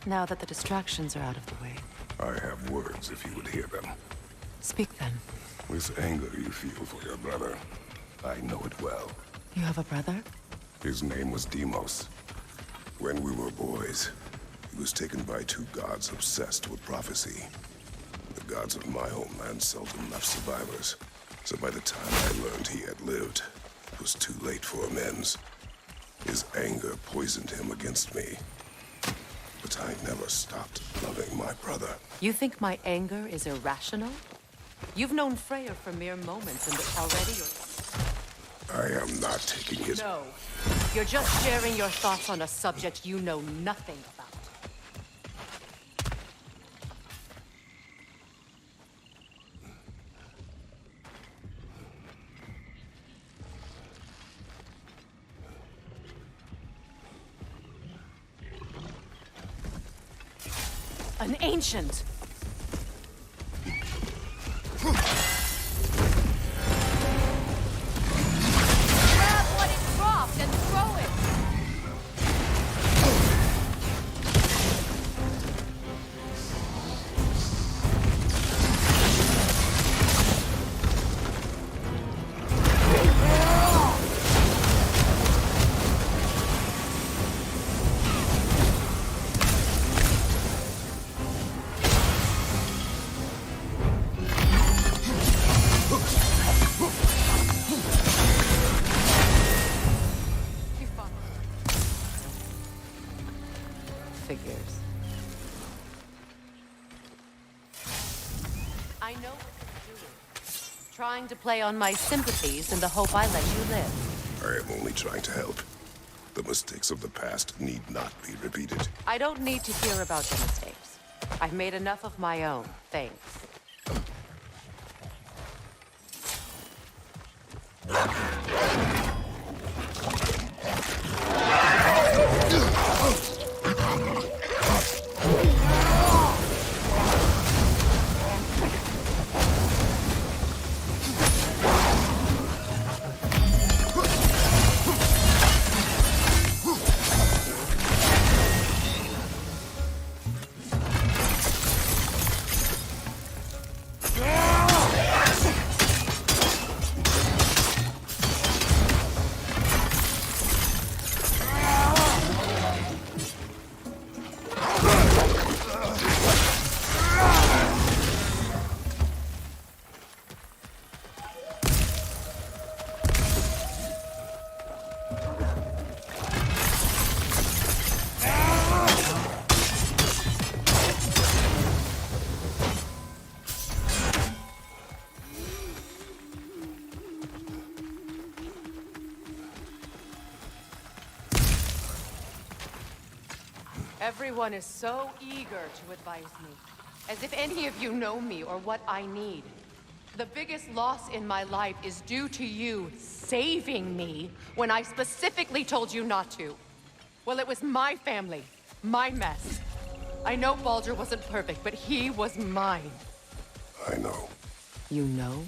Now that the distractions are out of the way. I have words if you would hear them. Speak then. This anger you feel for your brother, I know it well. You have a brother? His name was Deimos. When we were boys, he was taken by two gods obsessed with prophecy. The gods of my homeland seldom left survivors, so by the time I learned he had lived, it was too late for amends. His anger poisoned him against me. But I never stopped loving my brother. You think my anger is irrational? You've known Freyr for mere moments and already you're... I am not taking his... No. You're just sharing your thoughts on a subject you know nothing about. An ancient! Grab what it dropped and throw it! Figures. I know what you're doing. Trying to play on my sympathies in the hope I let you live. I am only trying to help. The mistakes of the past need not be repeated. I don't need to hear about your mistakes. I've made enough of my own, thanks. Everyone is so eager to advise me, as if any of you know me or what I need. The biggest loss in my life is due to you saving me when I specifically told you not to. Well, it was my family, my mess. I know Baldur wasn't perfect, but he was mine. I know. You know?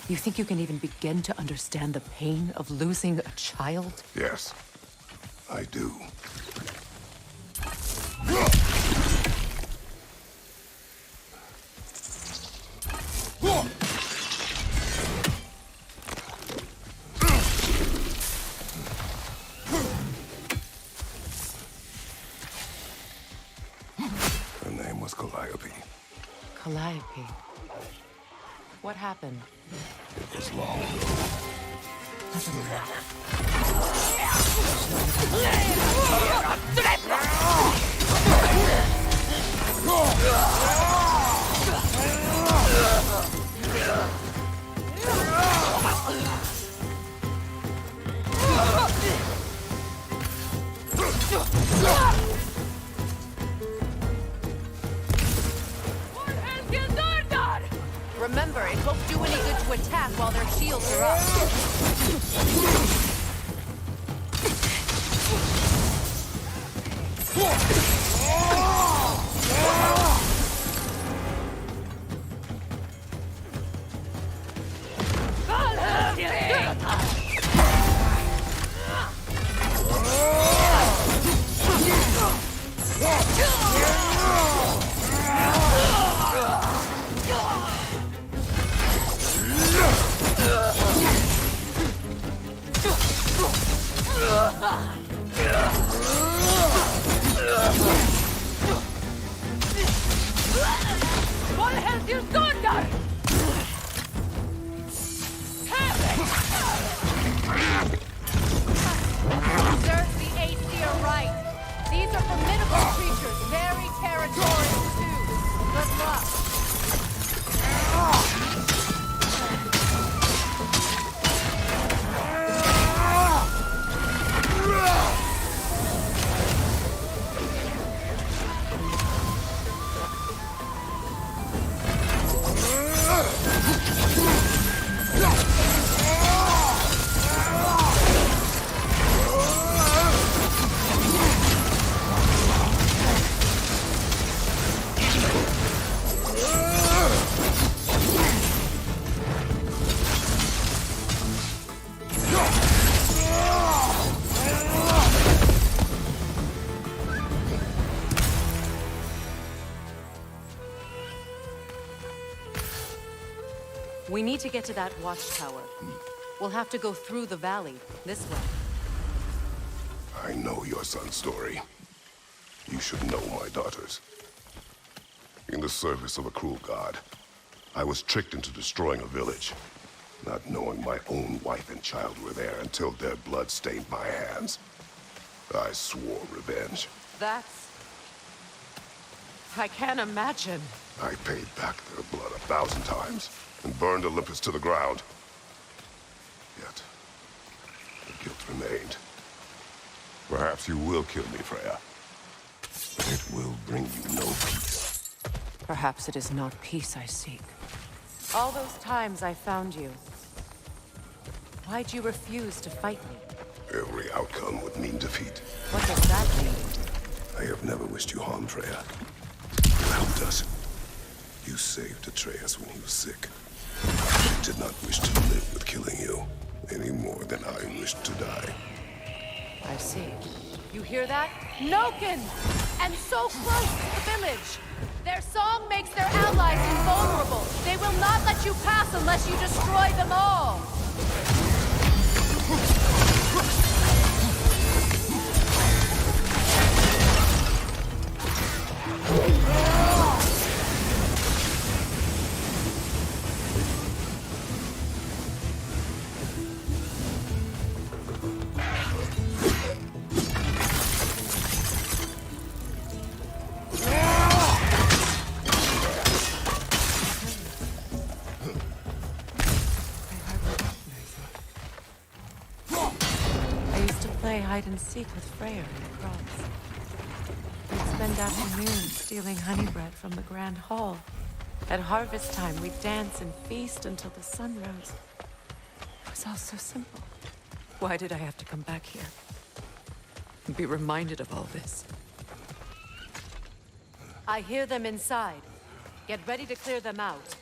You think you can even begin to understand the pain of losing a child? Yes, I do. Her name was Calliope. Calliope. What happened? It was long ago. Doesn't matter. Remember, it won't do any good to attack while their shields are up. We need to get to that watchtower. We'll have to go through the valley, this way. I know your son's story. You should know my daughter's. In the service of a cruel god, I was tricked into destroying a village, not knowing my own wife and child were there until their blood stained my hands. I swore revenge. I can't imagine. I paid back their blood 1,000 times and burned Olympus to the ground. Yet, the guilt remained. Perhaps you will kill me, Freya. But it will bring you no peace. Perhaps it is not peace I seek. All those times I found you, why'd you refuse to fight me? Every outcome would mean defeat. What does that mean? I have never wished you harm, Freya. You helped us. You saved Atreus when he was sick. I did not wish to live with killing you, any more than I wished to die. I see. You hear that? Noken! And so close to the village! Their song makes their allies invulnerable. They will not let you pass unless you destroy them all! Hide and seek with Freya in the crops. We'd spend afternoons stealing honey bread from the Grand Hall. At harvest time, we'd dance and feast until the sun rose. It was all so simple. Why did I have to come back here? And be reminded of all this? I hear them inside. Get ready to clear them out.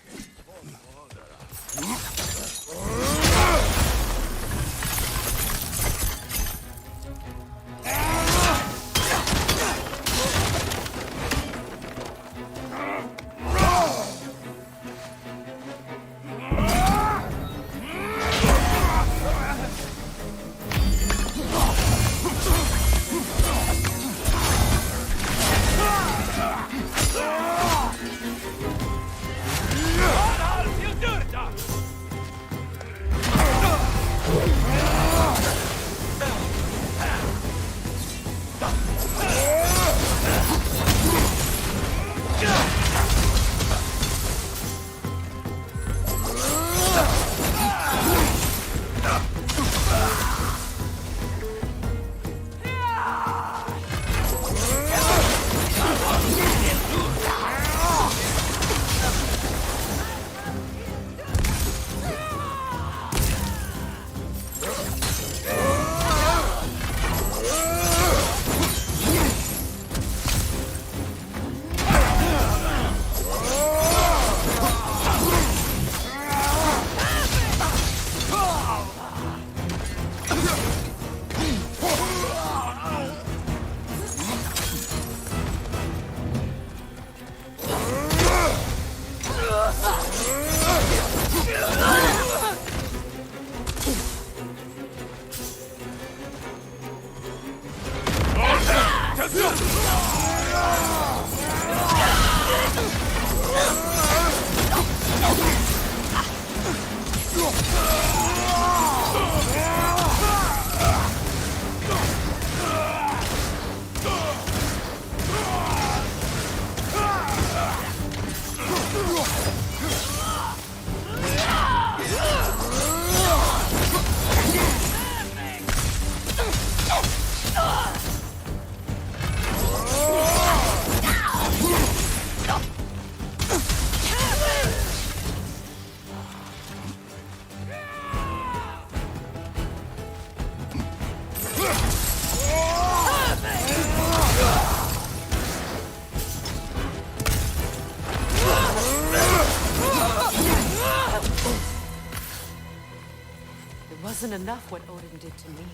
Wasn't enough what Odin did to me.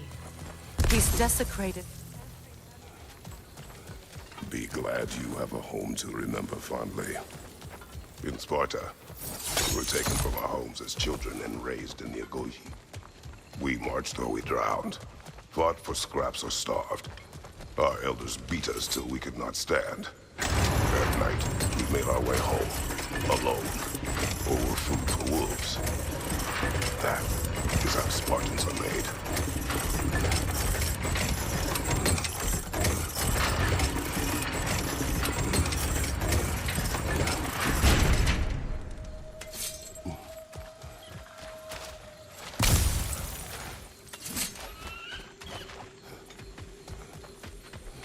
He's desecrated. Be glad you have a home to remember fondly. In Sparta, we were taken from our homes as children and raised in the Agogi. We marched or we drowned, fought for scraps or starved. Our elders beat us till we could not stand. At night, we made our way home, alone, or were food for wolves. That is how Spartans are made.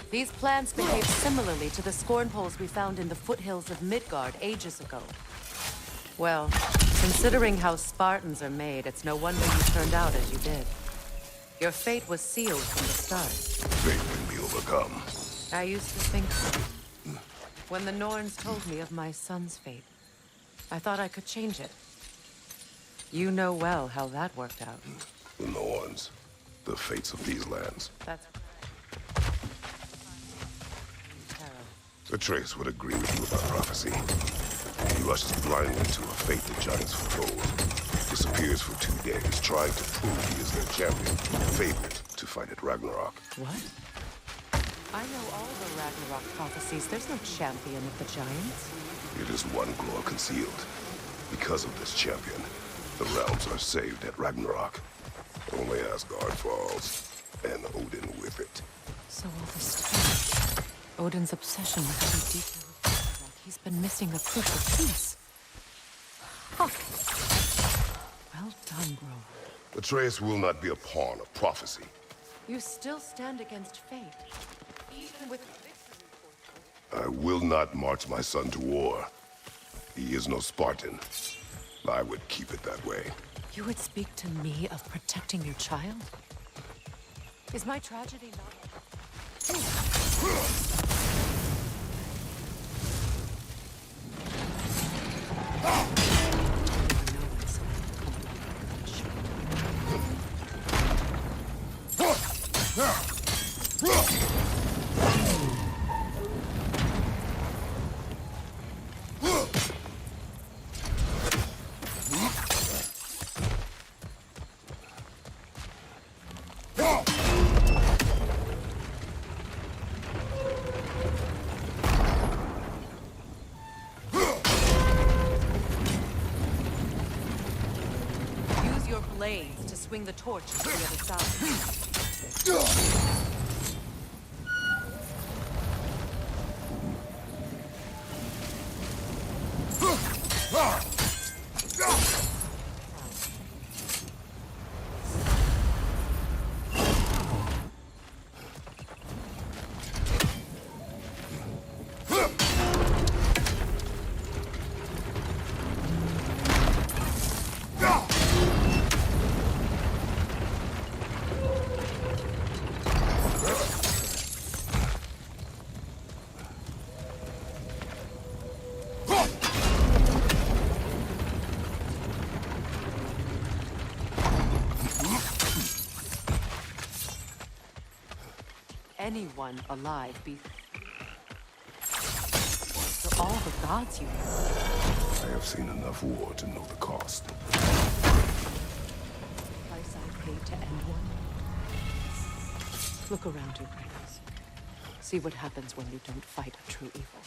These plants behave similarly to the scorn poles we found in the foothills of Midgard ages ago. Well, considering how Spartans are made, it's no wonder you turned out as you did. Your fate was sealed from the start. Fate can be overcome. I used to think so. When the Norns told me of my son's fate, I thought I could change it. You know well how that worked out. The Norns, the fates of these lands. That's... Atreus would agree with you about prophecy. He rushes blindly to a fate the giants foretold. Disappears for 2 days, trying to prove he is their champion, favored to fight at Ragnarok. What? I know all the Ragnarok prophecies. There's no champion of the giants. It is one glow concealed. Because of this champion, the realms are saved at Ragnarok. Only Asgard falls, and Odin with it. So all this time, Odin's obsession with every detail of Ragnarok, he's been missing a crucial piece. Huh. Well done, Grover. Atreus will not be a pawn of prophecy. You still stand against fate, even with victory fortune. I will not march my son to war. He is no Spartan. I would keep it that way. You would speak to me of protecting your child? Is my tragedy not... blades to swing the torch to the other side. Anyone alive be... For all the gods you know. I have seen enough war to know the cost. Price I paid to end one. Look around you, Kratos. See what happens when you don't fight a true evil.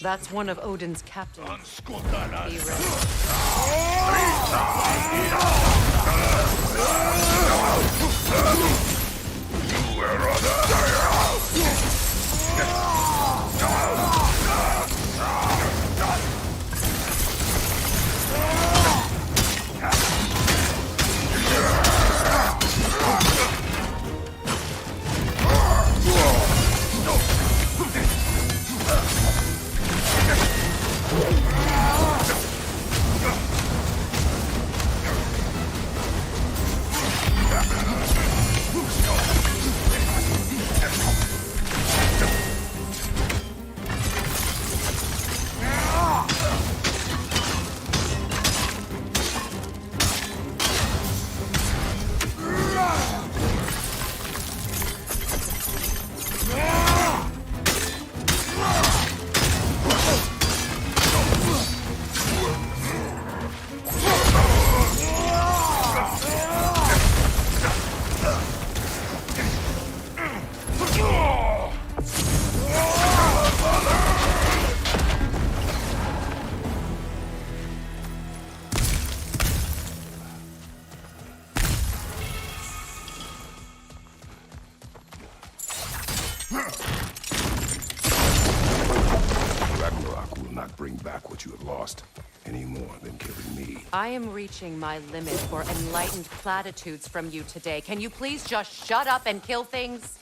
That's one of Odin's captains. Be ready. Ragnarok will not bring back what you have lost, any more than killing me. I am reaching my limit for enlightened platitudes from you today. Can you please just shut up and kill things?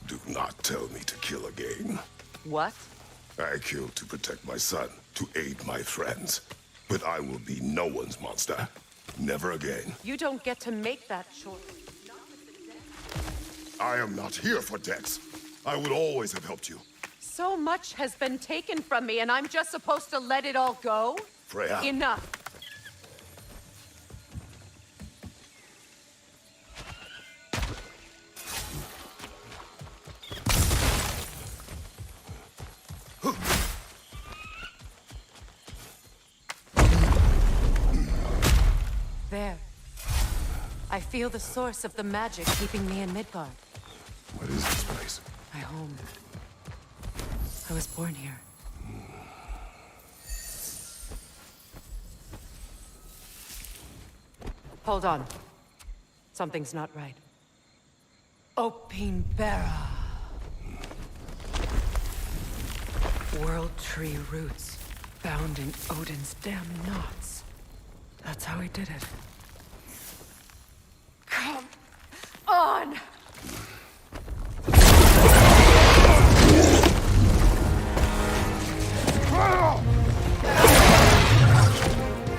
Do not tell me to kill again. What? I killed to protect my son, to aid my friends. But I will be no one's monster. Never again. You don't get to make that choice. I am not here for Dex. I would always have helped you. So much has been taken from me, and I'm just supposed to let it all go? Freya. Enough. There. I feel the source of the magic keeping me in Midgard. What is this place? My home. I was born here. Hold on. Something's not right. Opinbera. World tree roots bound in Odin's damn knots. That's how he did it. Come on!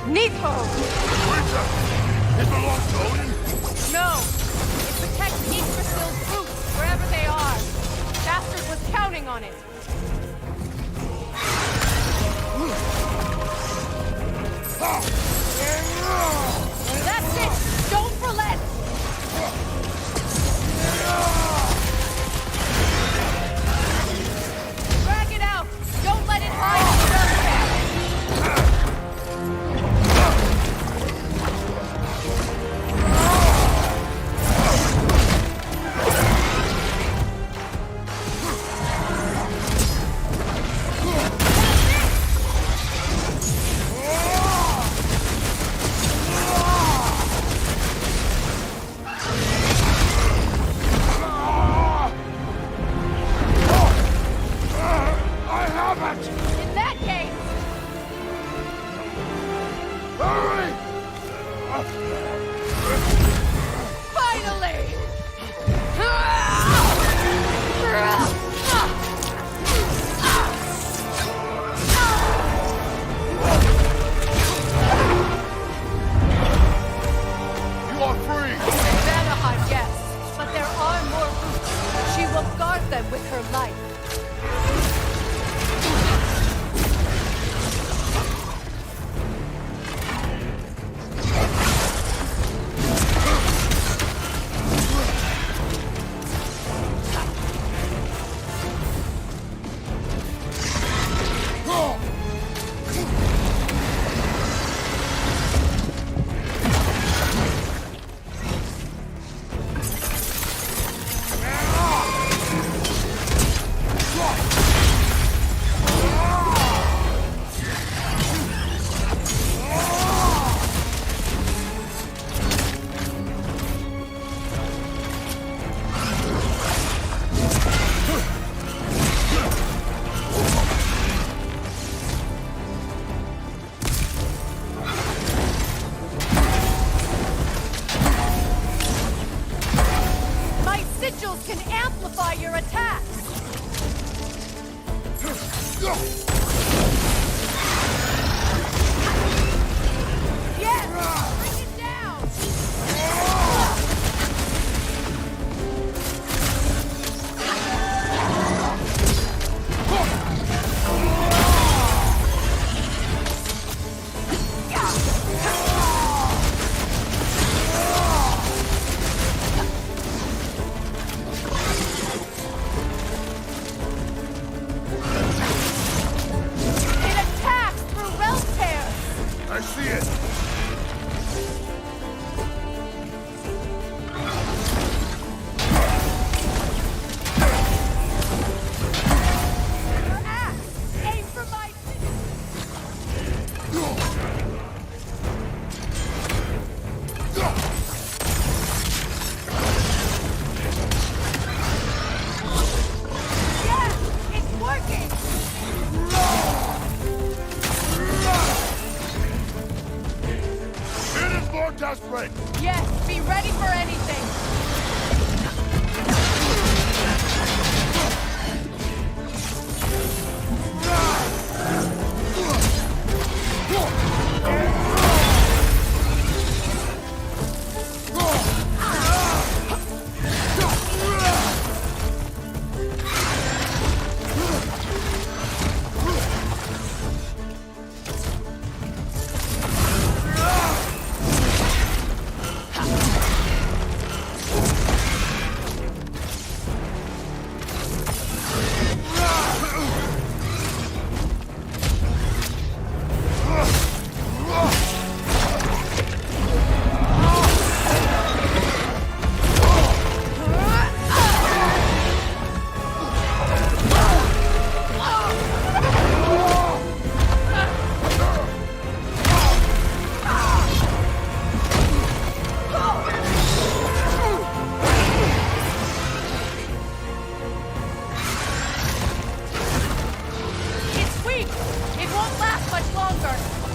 Neathho! It belongs to Odin? No! It protects Yggdrasil's roots wherever they are. Bastard was counting on it. That's it! Don't relent! Drag it out! Don't let it hide in the desperate! Yes, be ready for anything!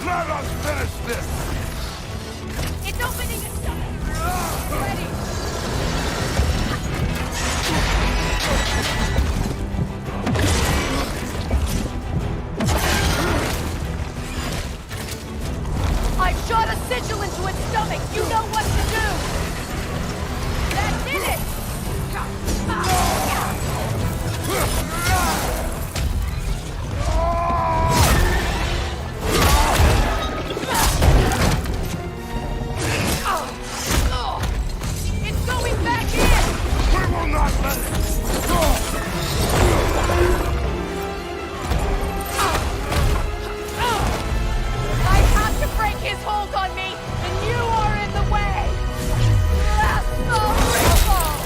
Let us finish this! It's opening its stomach! Ready! I shot a sigil into its stomach! You know what to do! That did it! It's going back in! We will not let it go! I have to break his hold on me, and you are in the way! That's the ritual!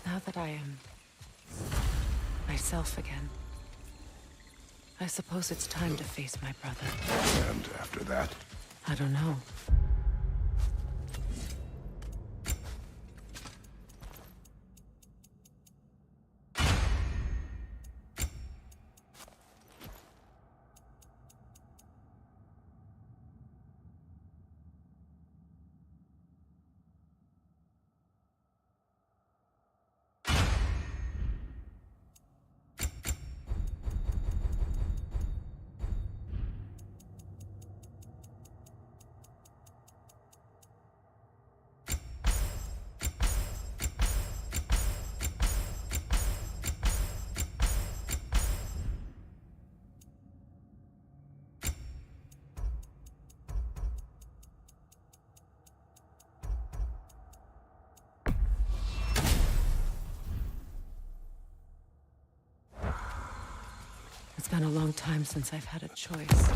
Now that I am myself again, I suppose it's time to face my brother. And after that? I don't know. It's been a long time since I've had a choice.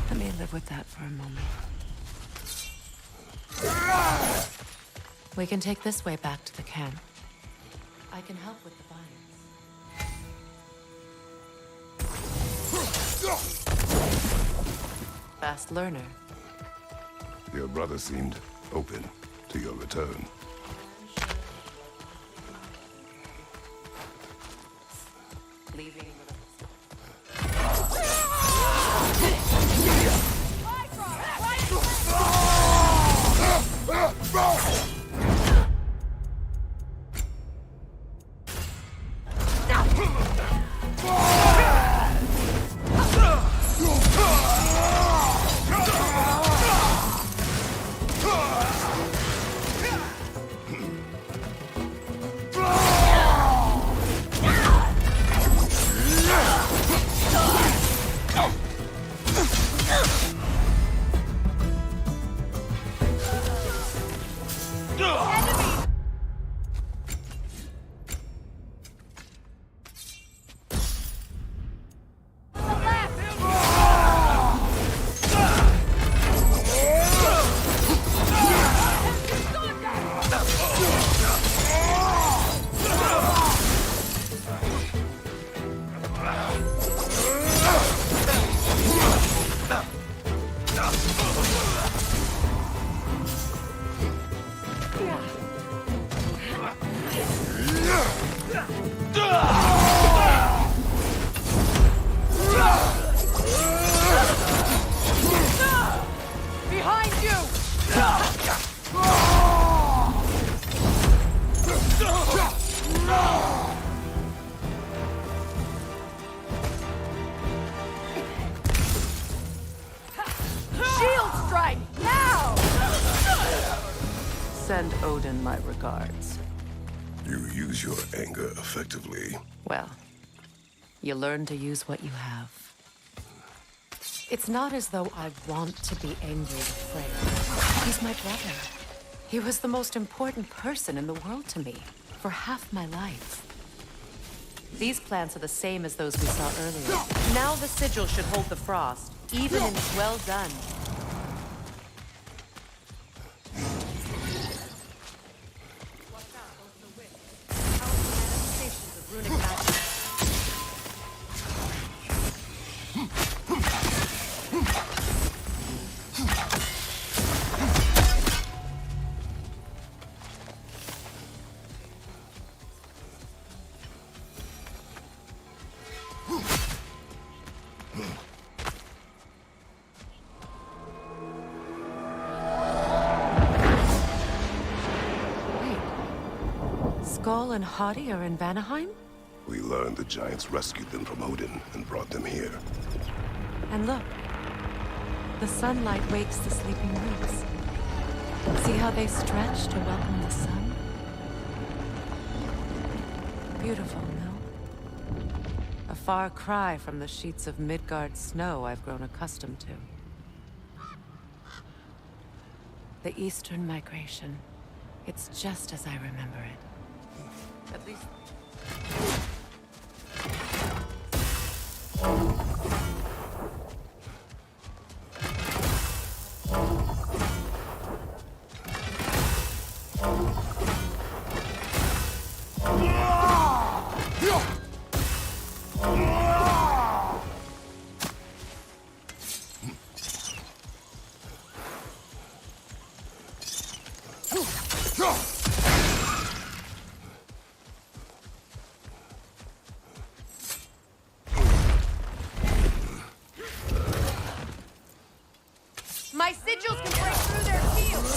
Let me live with that for a moment. We can take this way back to the camp. I can help with the vines. Fast learner. Your brother seemed open to your return. Leaving Send Odin my regards. You use your anger effectively. Well, you learn to use what you have. It's not as though I want to be angry with Freyr. He's my brother. He was the most important person in the world to me, for half my life. These plants are the same as those we saw earlier. Now the sigil should hold the frost, even in well done. Watch out, those are the wisps. Powerful manifestations of runic magic. Skull and Hati are in Vanaheim? We learned the giants rescued them from Odin and brought them here. And look, the sunlight wakes the sleeping roots. See how they stretch to welcome the sun? Beautiful, no? A far cry from the sheets of Midgard snow I've grown accustomed to. The Eastern Migration. It's just as I remember it. At least... My sigils can break through their shields!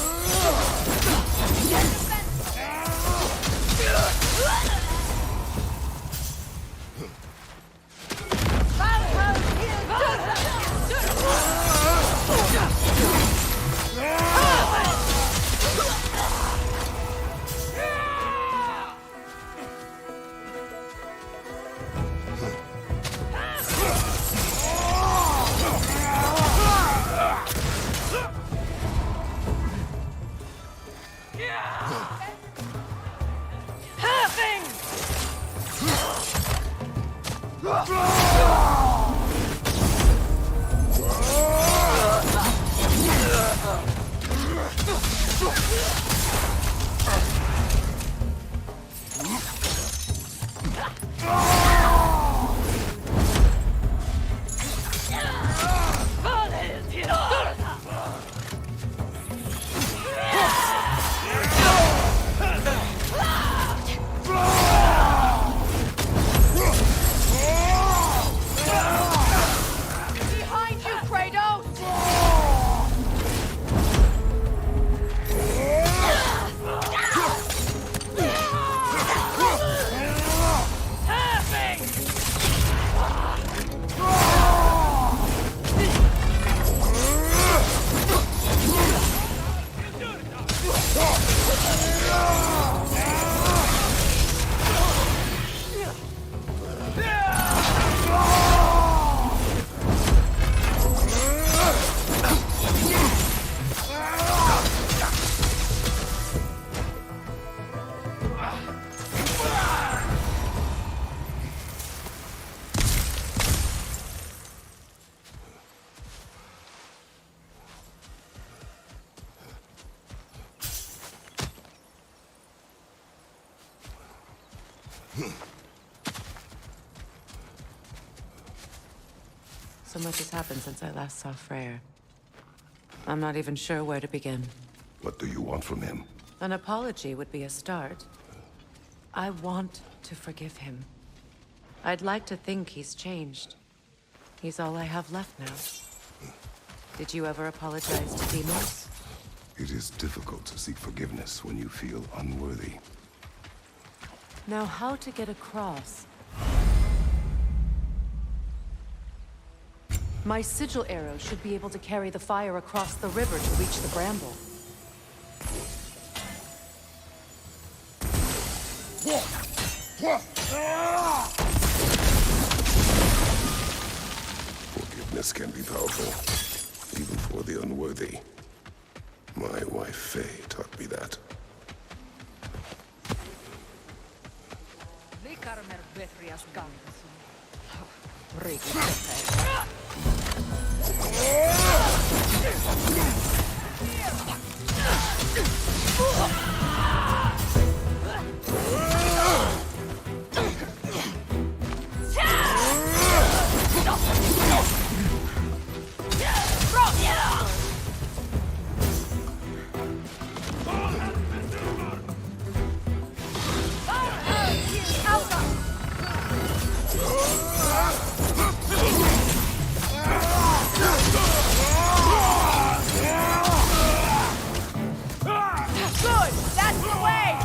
So much has happened since I last saw Freyr. I'm not even sure where to begin. What do you want from him? An apology would be a start. I want to forgive him. I'd like to think he's changed. He's all I have left now. Did you ever apologize to Deimos? It is difficult to seek forgiveness when you feel unworthy. Now, how to get across? My sigil arrow should be able to carry the fire across the river to reach the bramble. Forgiveness can be powerful, even for the unworthy. My wife Faye taught me that. Good! That's the way!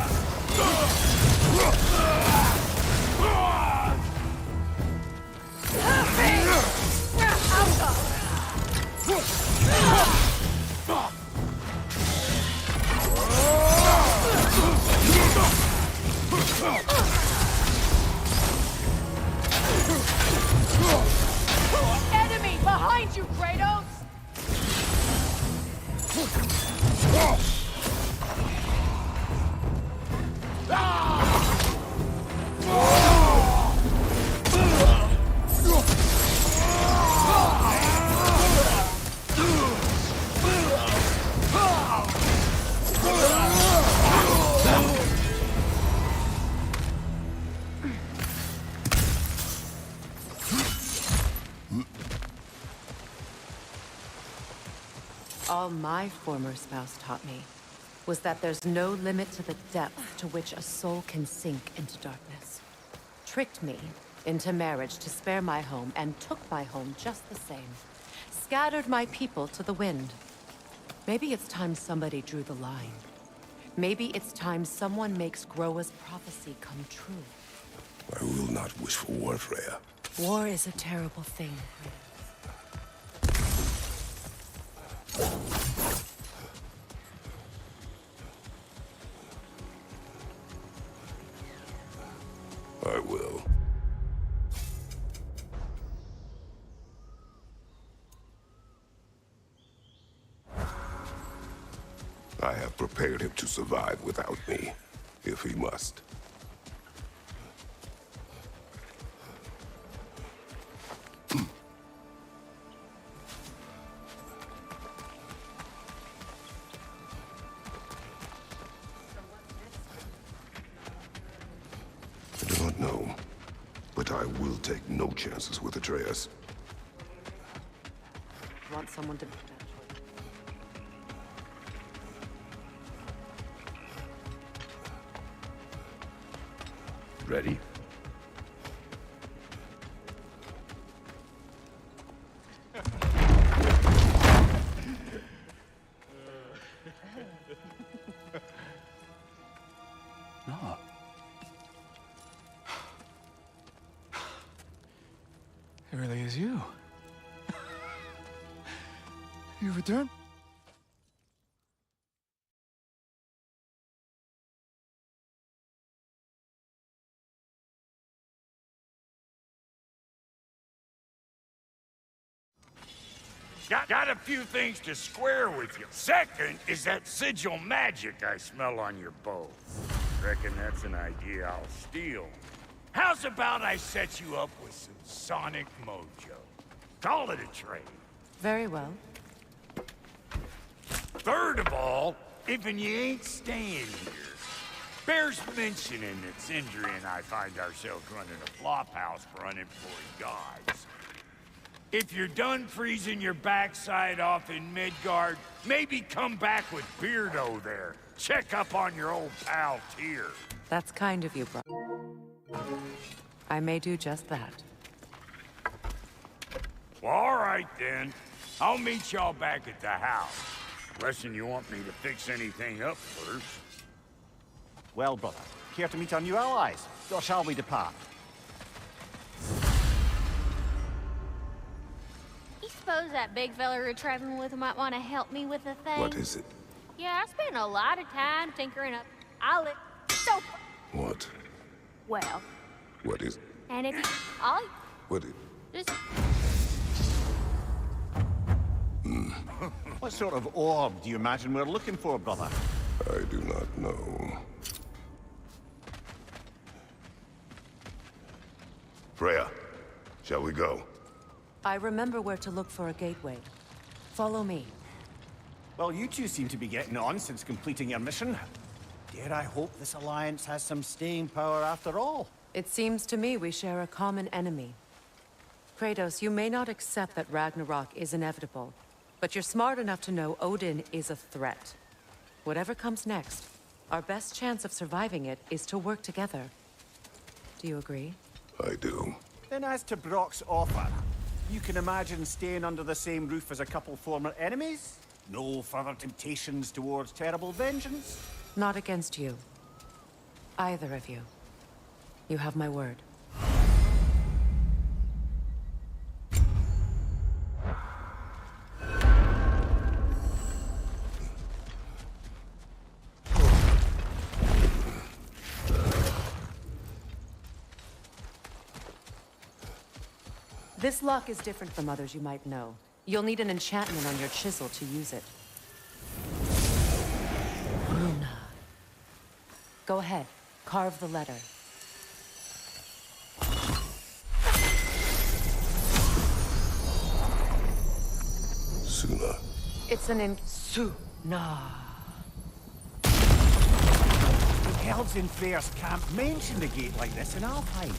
Enemy behind you, Kratos! All my former spouse taught me was that there's no limit to the depth to which a soul can sink into darkness. Tricked me into marriage to spare my home and took my home just the same. Scattered my people to the wind. Maybe it's time somebody drew the line. Maybe it's time someone makes Groa's prophecy come true. I will not wish for war, Freya. War is a terrible thing. I will. I have prepared him to survive without me, if he must. I do not know, but I will take no chances with Atreus. Want someone to... Ready? No. It really is you. You returned? Got a few things to square with you. Second is that sigil magic I smell on your bow. Reckon that's an idea I'll steal. How's about I set you up with some sonic mojo? Call it a trade. Very well. Third of all, if you ain't staying here, bears mentioning that Sindri and I find ourselves running a flophouse for unemployed gods. If you're done freezing your backside off in Midgard, maybe come back with Beardo there. Check up on your old pal Tyr. That's kind of you, bro. I may do just that. Well, all right then. I'll meet y'all back at the house. Unless you want me to fix anything up first. Well, brother, care to meet our new allies? Or shall we depart? You suppose that big fella we're traveling with might want to help me with a thing? What is it? Yeah, I spent a lot of time tinkering up. I'll let... So... What? Well, What is... and if you... I'll what is... just... What sort of orb do you imagine we're looking for, brother? I do not know. Freya, shall we go? I remember where to look for a gateway. Follow me. Well, you two seem to be getting on since completing your mission. Dare I hope this alliance has some staying power after all? It seems to me we share a common enemy. Kratos, you may not accept that Ragnarok is inevitable, but you're smart enough to know Odin is a threat. Whatever comes next, our best chance of surviving it is to work together. Do you agree? I do. Then as to Brock's offer, you can imagine staying under the same roof as a couple former enemies? No further temptations towards terrible vengeance? Not against you. Either of you. You have my word. This lock is different from others you might know. You'll need an enchantment on your chisel to use it. Runa. Go ahead. Carve the letter. Suna. It's an Suna. The elves in Freyr's camp mentioned a gate like this in Alfheim.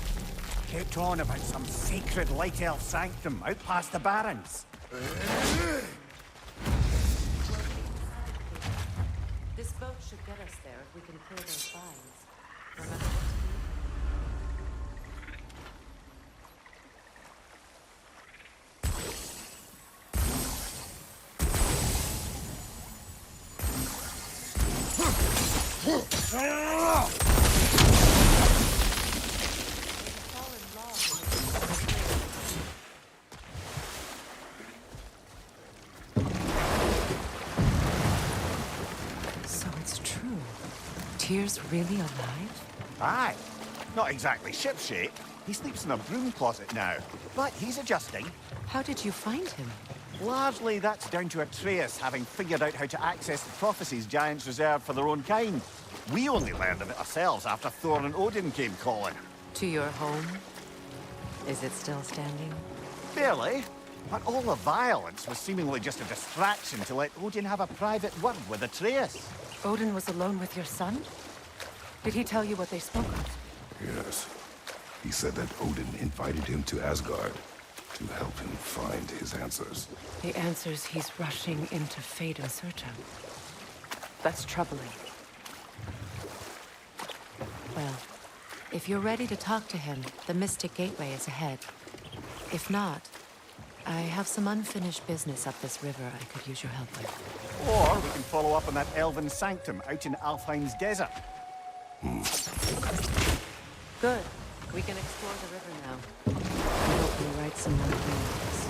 Kept on about some sacred light elf sanctum out past the barrens. This boat should get us there if we can clear those vines. Remember what to do? So it's true. Tyr's really alive? Aye. Not exactly shipshape. He sleeps in a broom closet now. But he's adjusting. How did you find him? Largely, that's down to Atreus having figured out how to access the prophecies giants reserved for their own kind. We only learned of it ourselves after Thor and Odin came calling. To your home? Is it still standing? Barely. But all the violence was seemingly just a distraction to let Odin have a private word with Atreus. Odin was alone with your son? Did he tell you what they spoke of? Yes. He said that Odin invited him to Asgard to help him find his answers. The answers he's rushing into fate in search of. That's troubling. Well, if you're ready to talk to him, the Mystic Gateway is ahead. If not, I have some unfinished business up this river I could use your help with. Or we can follow up on that elven sanctum out in Alfheim's desert. Good. We can explore the river now. I hope we write some more memories.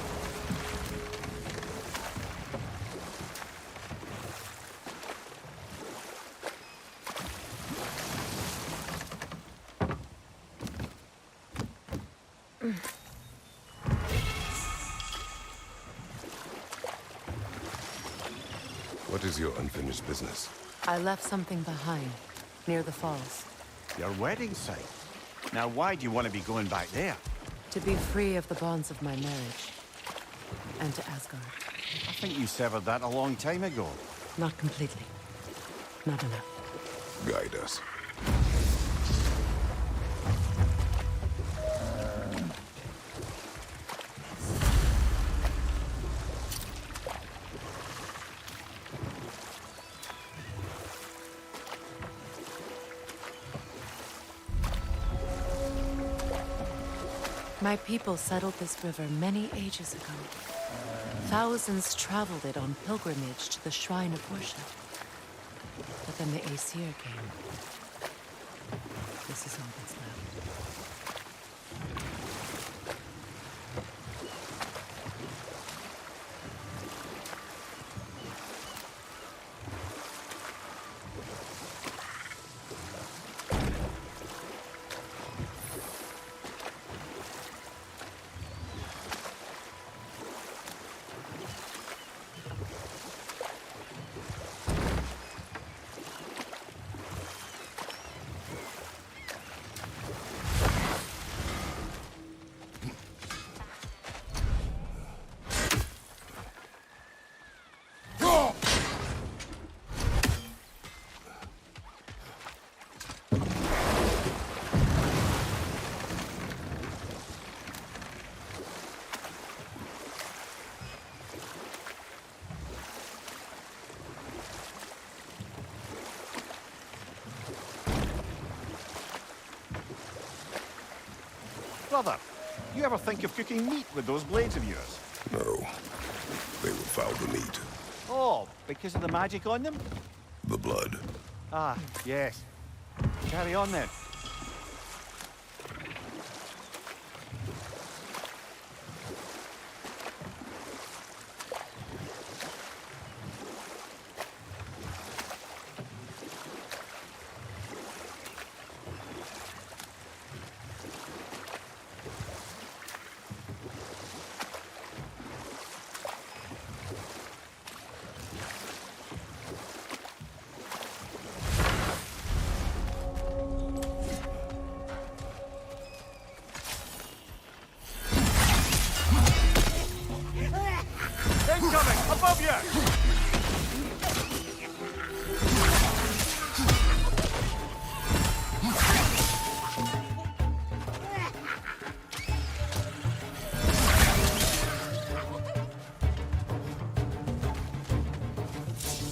What is your unfinished business? I left something behind, near the falls. Your wedding site. Now, why do you want to be going back there? To be free of the bonds of my marriage. And to Asgard. I think you severed that a long time ago. Not completely. Not enough. Guide us. My people settled this river many ages ago. Thousands traveled it on pilgrimage to the shrine of worship. But then the Aesir came. This is all that's left. brother. You ever think of cooking meat with those blades of yours? No. They would foul the meat. Oh, because of the magic on them? The blood. Ah, yes. Carry on then. Incoming! Above you!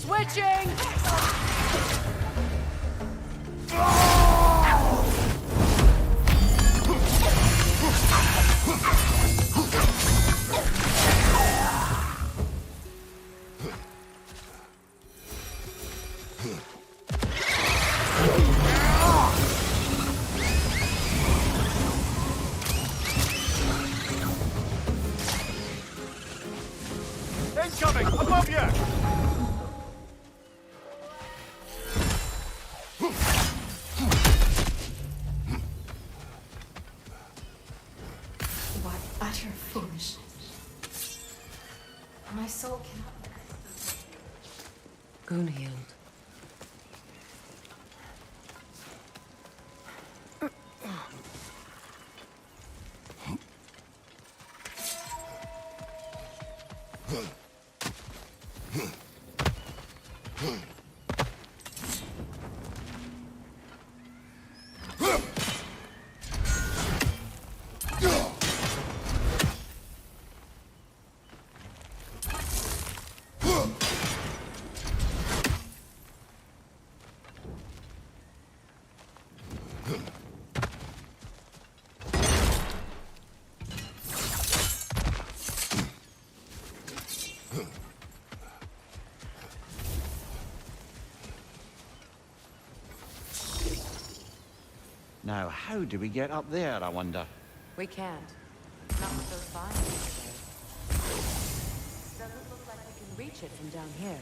Switching! Incoming! Above you! What utter foolishness. My soul cannot... Gunhild. Now, how do we get up there, I wonder? We can't. Not with those vines today. Doesn't look like we can reach it from down here.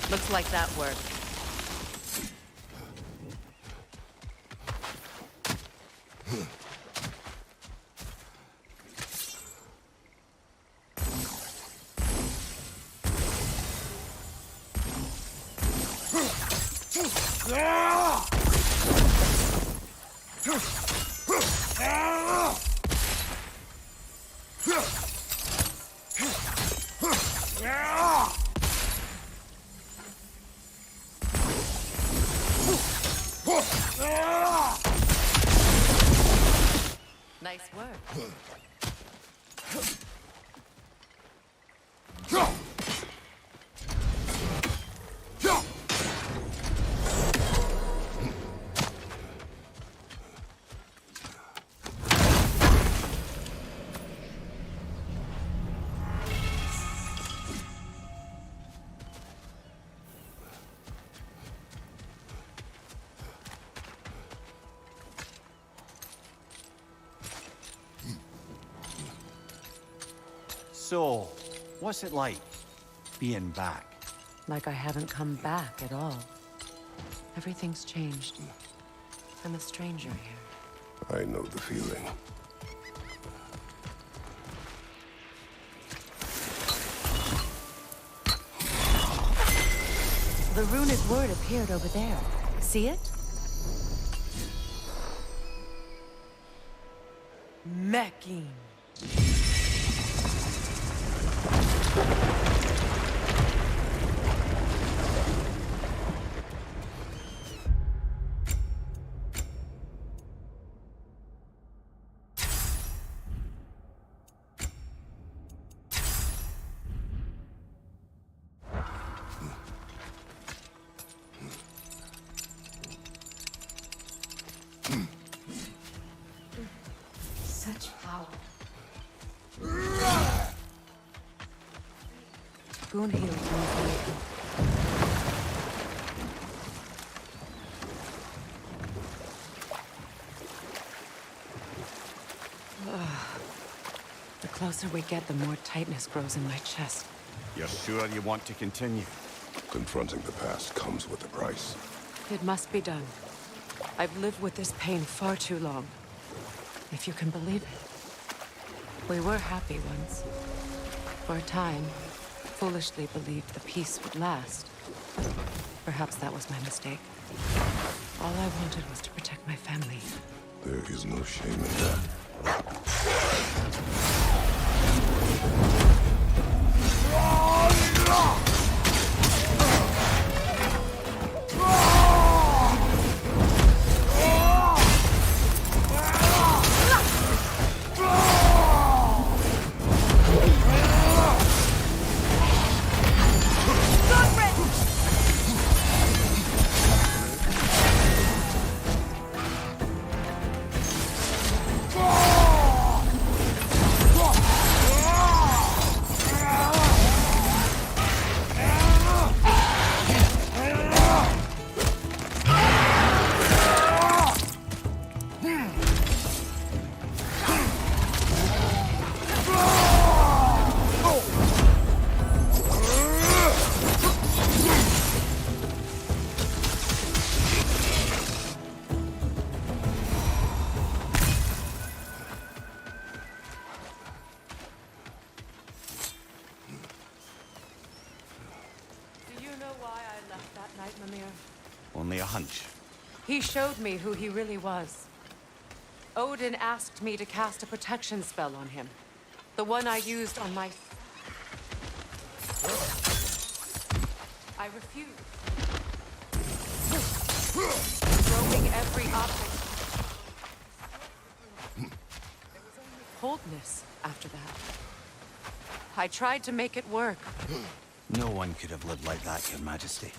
Looks like that worked. Nice work. So, what's it like, being back? Like I haven't come back at all. Everything's changed. I'm a stranger here. I know the feeling. The runic word appeared over there. See it? Mecking. Such power. Boon healed me. The closer we get, the more tightness grows in my chest. You're sure you want to continue? Confronting the past comes with a price. It must be done. I've lived with this pain far too long. If you can believe it. We were happy once. For a time, foolishly believed the peace would last. Perhaps that was my mistake. All I wanted was to protect my family. There is no shame in that. Only a hunch. He showed me who he really was. Odin asked me to cast a protection spell on him. The one I used on my... I refused. Throwing every object. There was only coldness after that. I tried to make it work. No one could have lived like that, Your Majesty.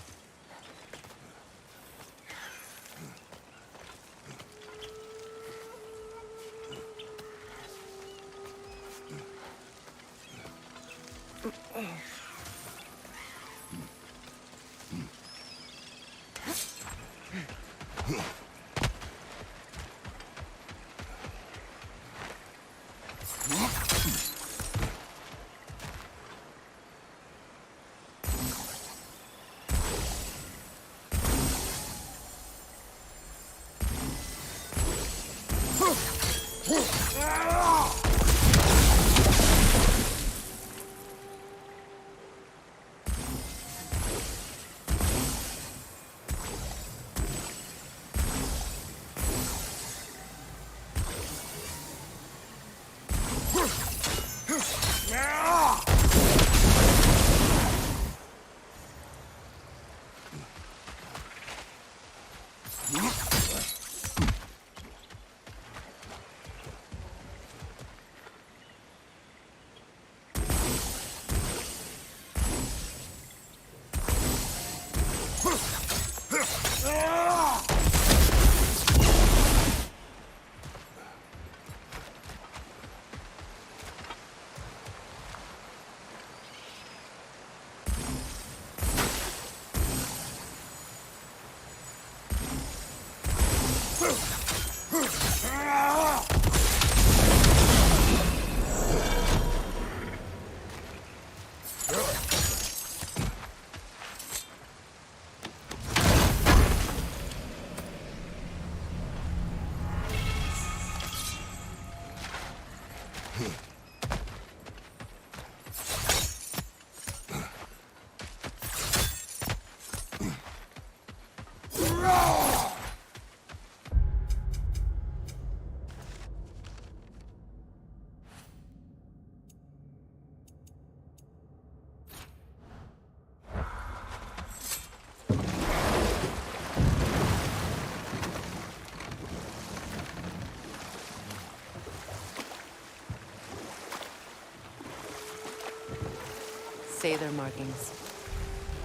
say their markings.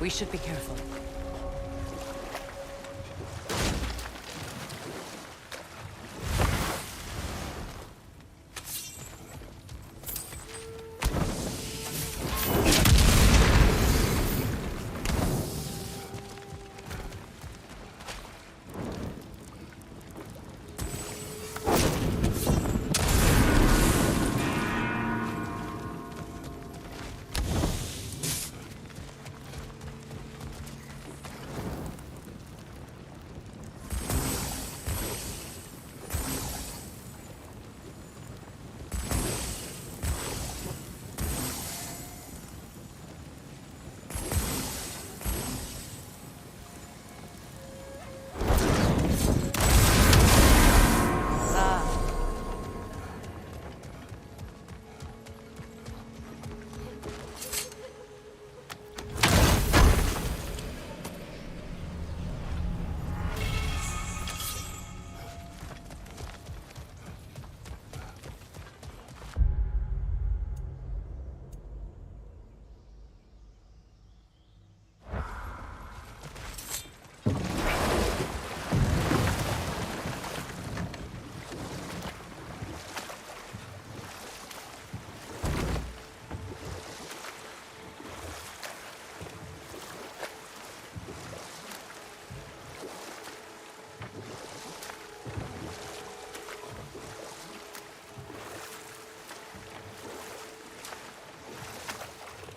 We should be careful.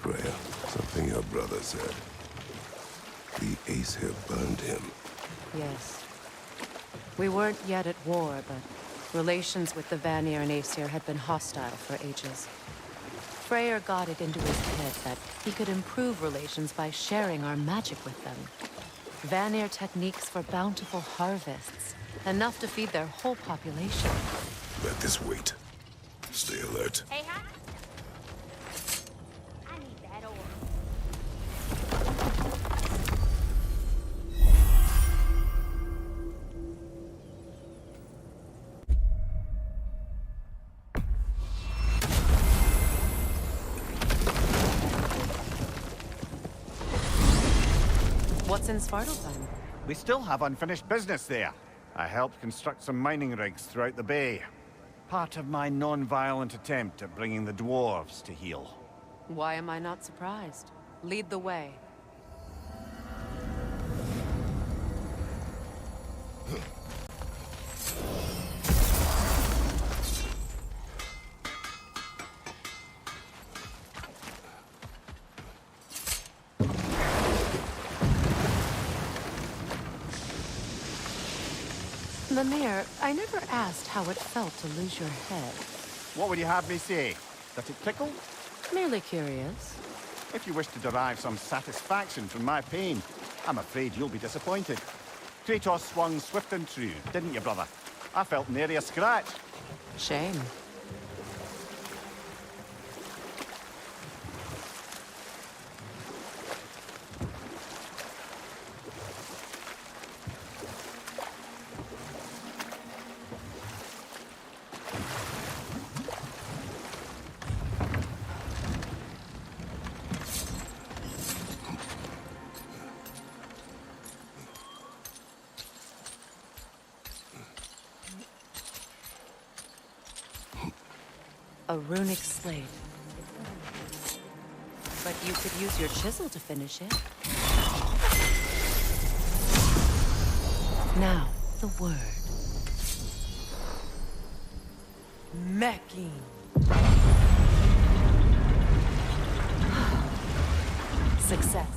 Freya, something your brother said. The Aesir burned him. Yes. We weren't yet at war, but relations with the Vanir and Aesir had been hostile for ages. Freyr got it into his head that he could improve relations by sharing our magic with them. Vanir techniques for bountiful harvests, enough to feed their whole population. Let this wait. Stay alert. Hey, hi. I need that ore. What's in Svartalfheim? We still have unfinished business there. I helped construct some mining rigs throughout the bay. Part of my non-violent attempt at bringing the dwarves to heel. Why am I not surprised? Lead the way. Mimir, I never asked how it felt to lose your head. What would you have me say? That it tickled? Merely curious. If you wish to derive some satisfaction from my pain, I'm afraid you'll be disappointed. Kratos swung swift and true, didn't you, brother? I felt nary a scratch. Shame. A runic slate. But you could use your chisel to finish it. Now, the word. Mecking. Success.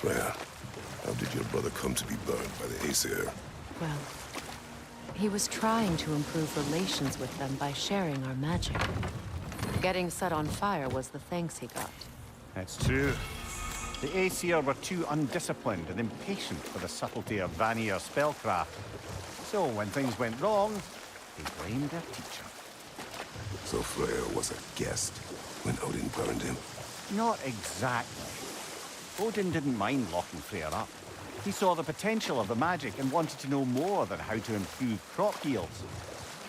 Freya, how did your brother come to be burned by the Aesir? Well, he was trying to improve relations with them by sharing our magic. Getting set on fire was the thanks he got. It's true. The Aesir were too undisciplined and impatient for the subtlety of Vanir spellcraft. So when things went wrong, they blamed their teacher. So Freya was a guest. when Odin burned him? Not exactly. Odin didn't mind locking Freyr up. He saw the potential of the magic and wanted to know more than how to improve crop yields.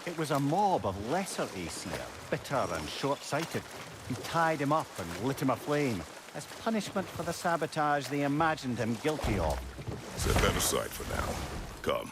It was a mob of lesser Aesir, bitter and short-sighted, who tied him up and lit him aflame, as punishment for the sabotage they imagined him guilty of. Set that aside for now. Come.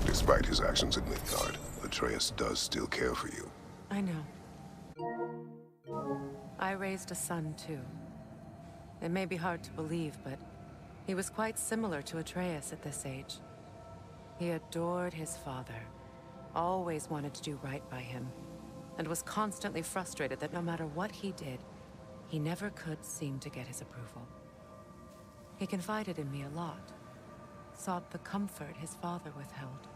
Despite his actions in Midgard, Atreus does still care for you. I know. I raised a son, too. It may be hard to believe, but he was quite similar to Atreus at this age. He adored his father, always wanted to do right by him, and was constantly frustrated that no matter what he did, he never could seem to get his approval. He confided in me a lot, sought the comfort his father withheld.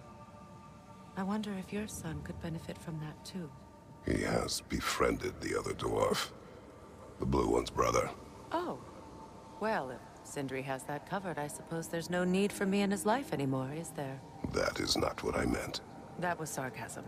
I wonder if your son could benefit from that, too. He has befriended the other dwarf. The blue one's brother. Oh. Well, if Sindri has that covered, I suppose there's no need for me in his life anymore, is there? That is not what I meant. That was sarcasm.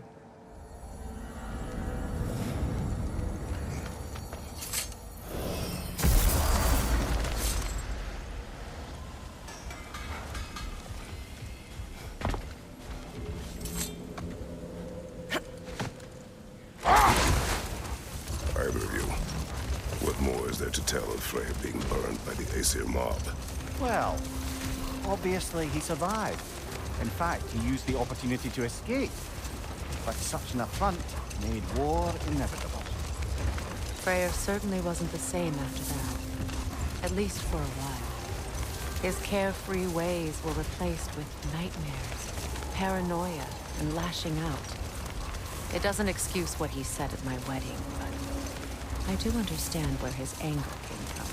Either of you. What more is there to tell of Freyr being burned by the Aesir mob? Well, obviously he survived. In fact, he used the opportunity to escape. But such an affront made war inevitable. Freyr certainly wasn't the same after that. At least for a while. His carefree ways were replaced with nightmares, paranoia, and lashing out. It doesn't excuse what he said at my wedding, but I do understand where his anger came from.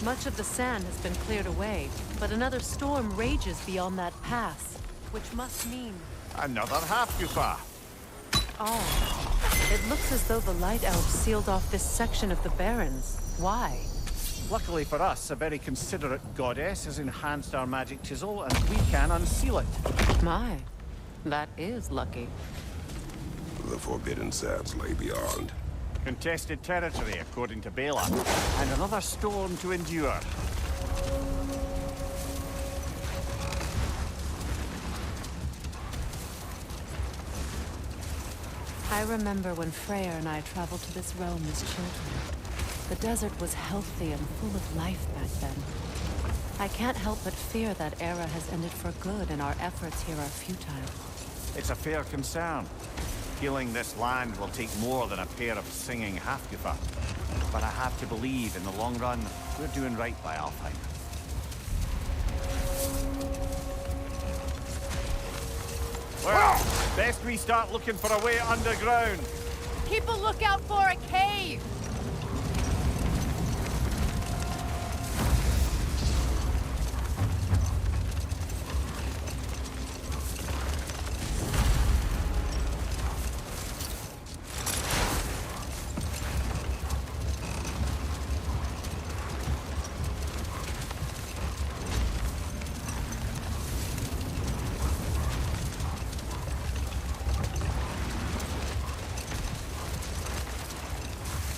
Much of the sand has been cleared away, but another storm rages beyond that pass, which must mean... Another Halfgufa! Oh, it looks as though the Light Elves sealed off this section of the Barrens. Why? Luckily for us, a very considerate goddess has enhanced our magic chisel, and we can unseal it. My, that is lucky. The forbidden sands lay beyond. Contested territory, according to Bela, and another storm to endure. I remember when Freyr and I traveled to this realm as children. The desert was healthy and full of life back then. I can't help but fear that era has ended for good and our efforts here are futile. It's a fair concern. Healing this land will take more than a pair of singing Halfgufa. But I have to believe, in the long run, we're doing right by Alfheim. Well, best we start looking for a way underground. Keep a lookout for a cave!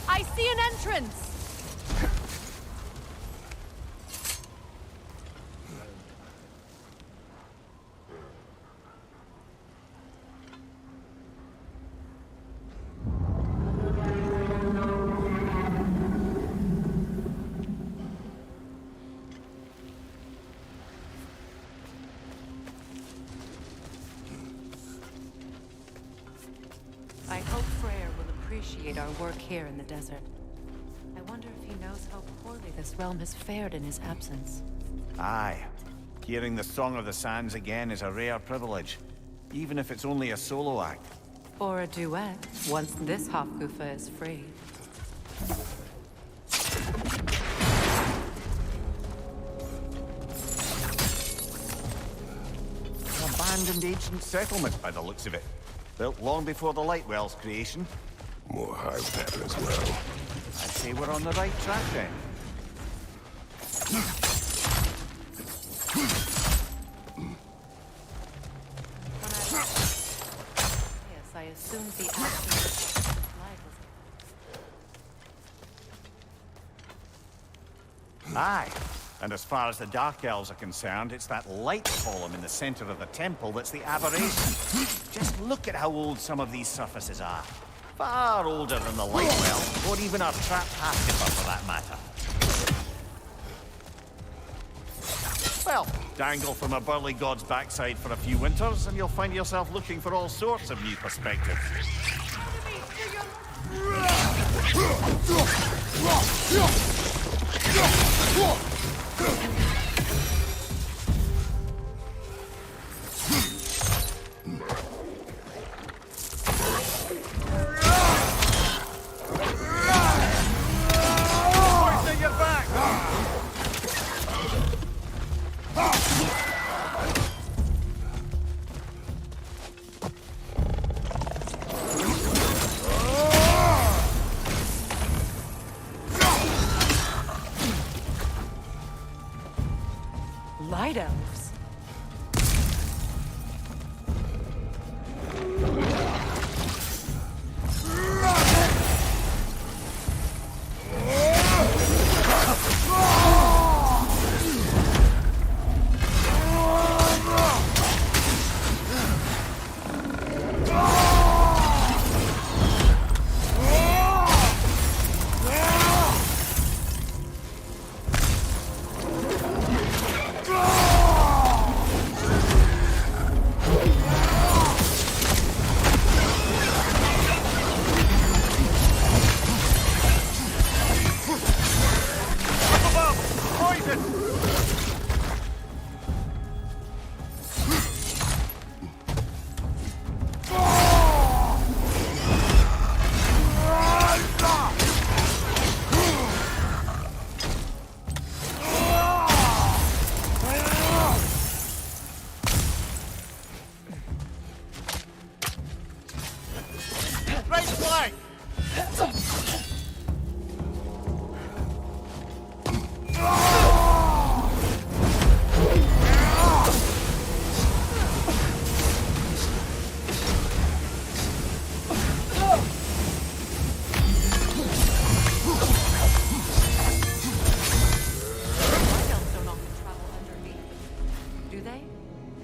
I see an entrance! I hope Freyr will appreciate our work here in the desert. I wonder if he knows how poorly this realm has fared in his absence. Aye. Hearing the Song of the Sands again is a rare privilege, even if it's only a solo act. Or a duet, once this Hofgufa is free. A abandoned ancient settlement by the looks of it. Built long before the Lightwell's creation. More hive pattern as well. I'd say we're on the right track then. Yes, I assumed the absence of light was... Aye. And as far as the Dark Elves are concerned, it's that light column in the center of the temple that's the aberration. Just look at how old some of these surfaces are. Far older than the Lightwell, or even our trapped half-skipper for that matter. Well, dangle from a burly god's backside for a few winters, and you'll find yourself looking for all sorts of new perspectives. Light elves?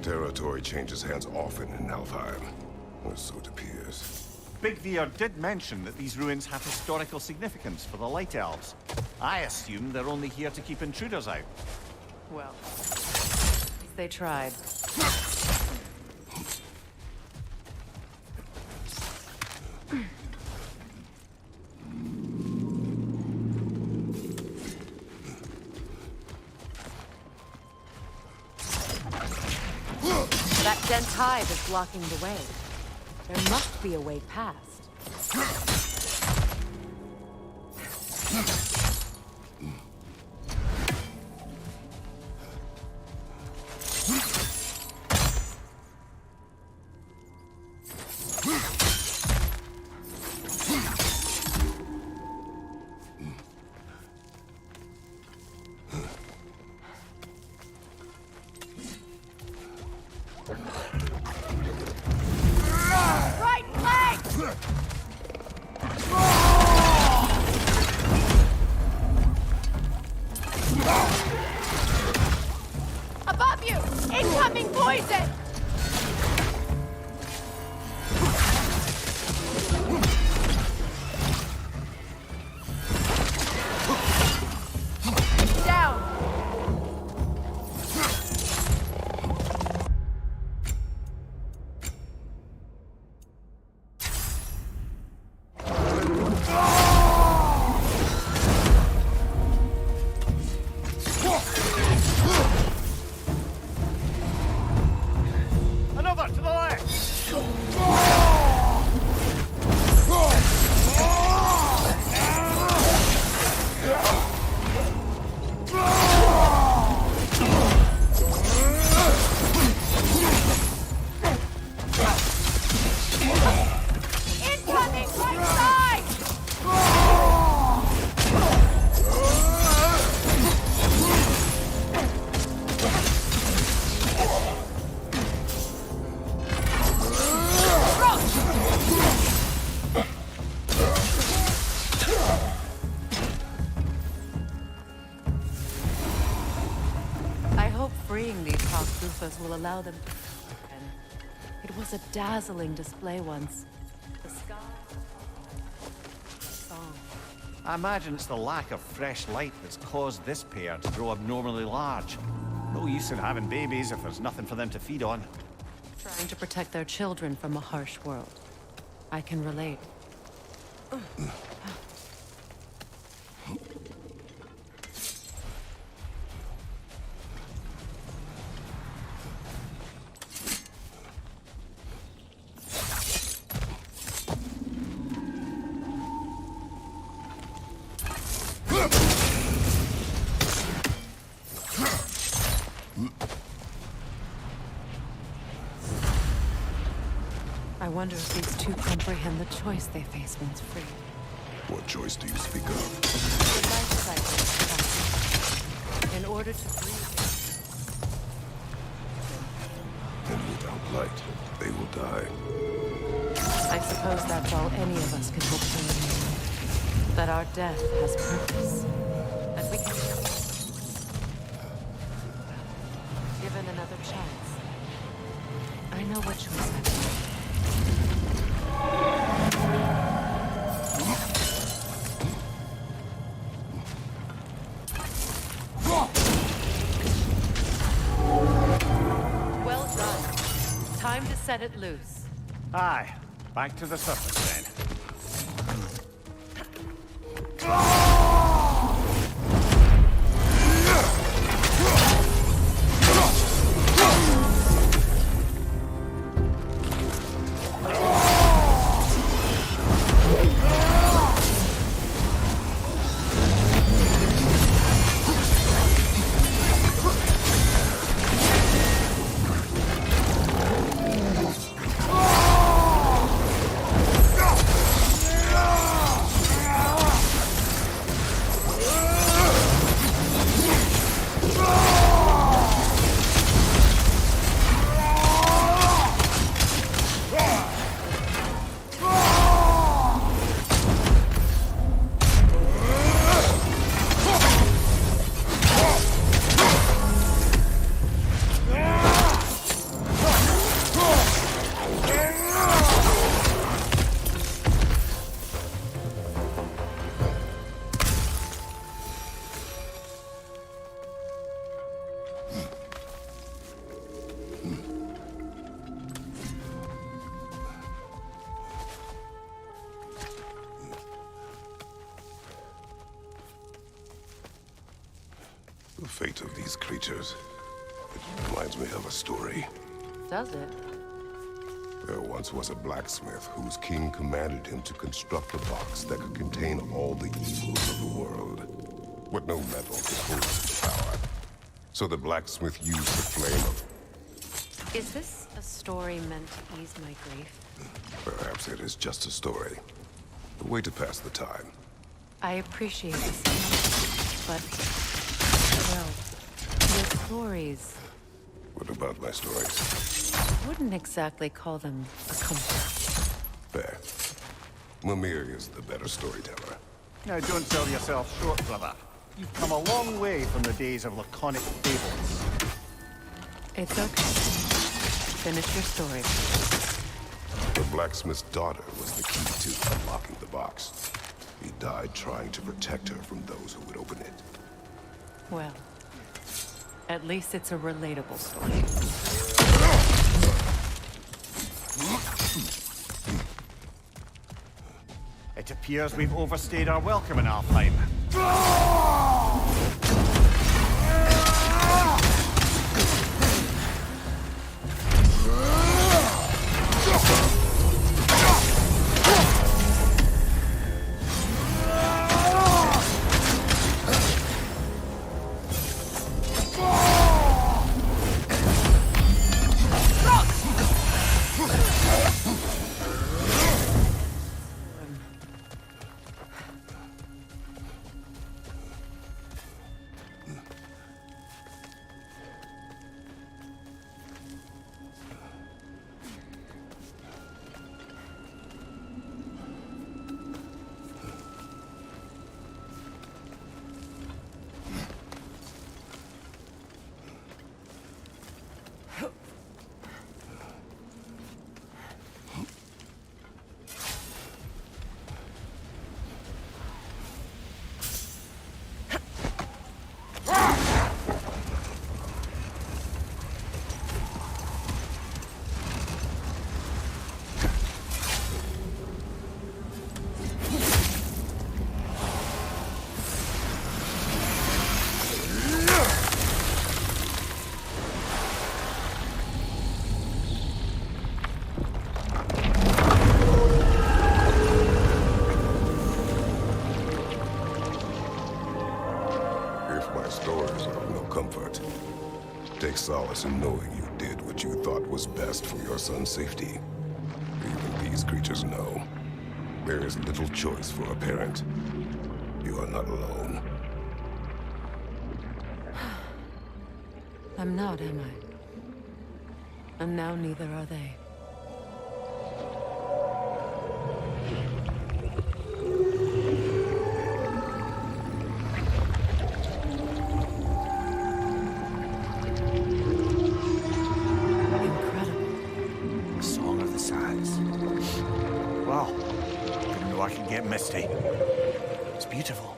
Territory changes hands often in Alfheim, or so it appears. Big Veer did mention that these ruins have historical significance for the Light Elves. I assume they're only here to keep intruders out. Well, they tried. That dense hive is blocking the way. There must be a way past. Above you! Incoming poison! Down! will allow them to... And it was a dazzling display once. The sky... Song. I imagine it's the lack of fresh light that's caused this pair to grow abnormally large. No use in having babies if there's nothing for them to feed on. Trying to protect their children from a harsh world. I can relate. I wonder if these two comprehend the choice they face once free. What choice do you speak of? The life cycle. In order to breathe. And without light, they will die. I suppose that's all any of us can hope for. That our death has purpose. That we can... Given another chance. I know what choice I make. Well done. Time to set it loose. Aye, back to the surface then. The fate of these creatures. It reminds me of a story. Does it? There once was a blacksmith whose king commanded him to construct a box that could contain all the evils of the world. But no metal could hold such power. So the blacksmith used the flame of... Is this a story meant to ease my grief? Perhaps it is just a story. A way to pass the time. I appreciate this, but... well, your stories... What about my stories? I wouldn't exactly call them a comfort. Fair. Mimir is the better storyteller. Now, don't sell yourself short, brother. You've come a long way from the days of laconic fables. It's okay. Finish your story. The blacksmith's daughter was the key to unlocking the box. He died trying to protect her from those who would open it. Well, at least it's a relatable story. It appears we've overstayed our welcome in Alfheim. solace in knowing you did what you thought was best for your son's safety. Even these creatures know. There is little choice for a parent. You are not alone. I'm not, am I? And now neither are they. Incredible. Song of the Sands. Wow. Didn't know I could get misty. It's beautiful.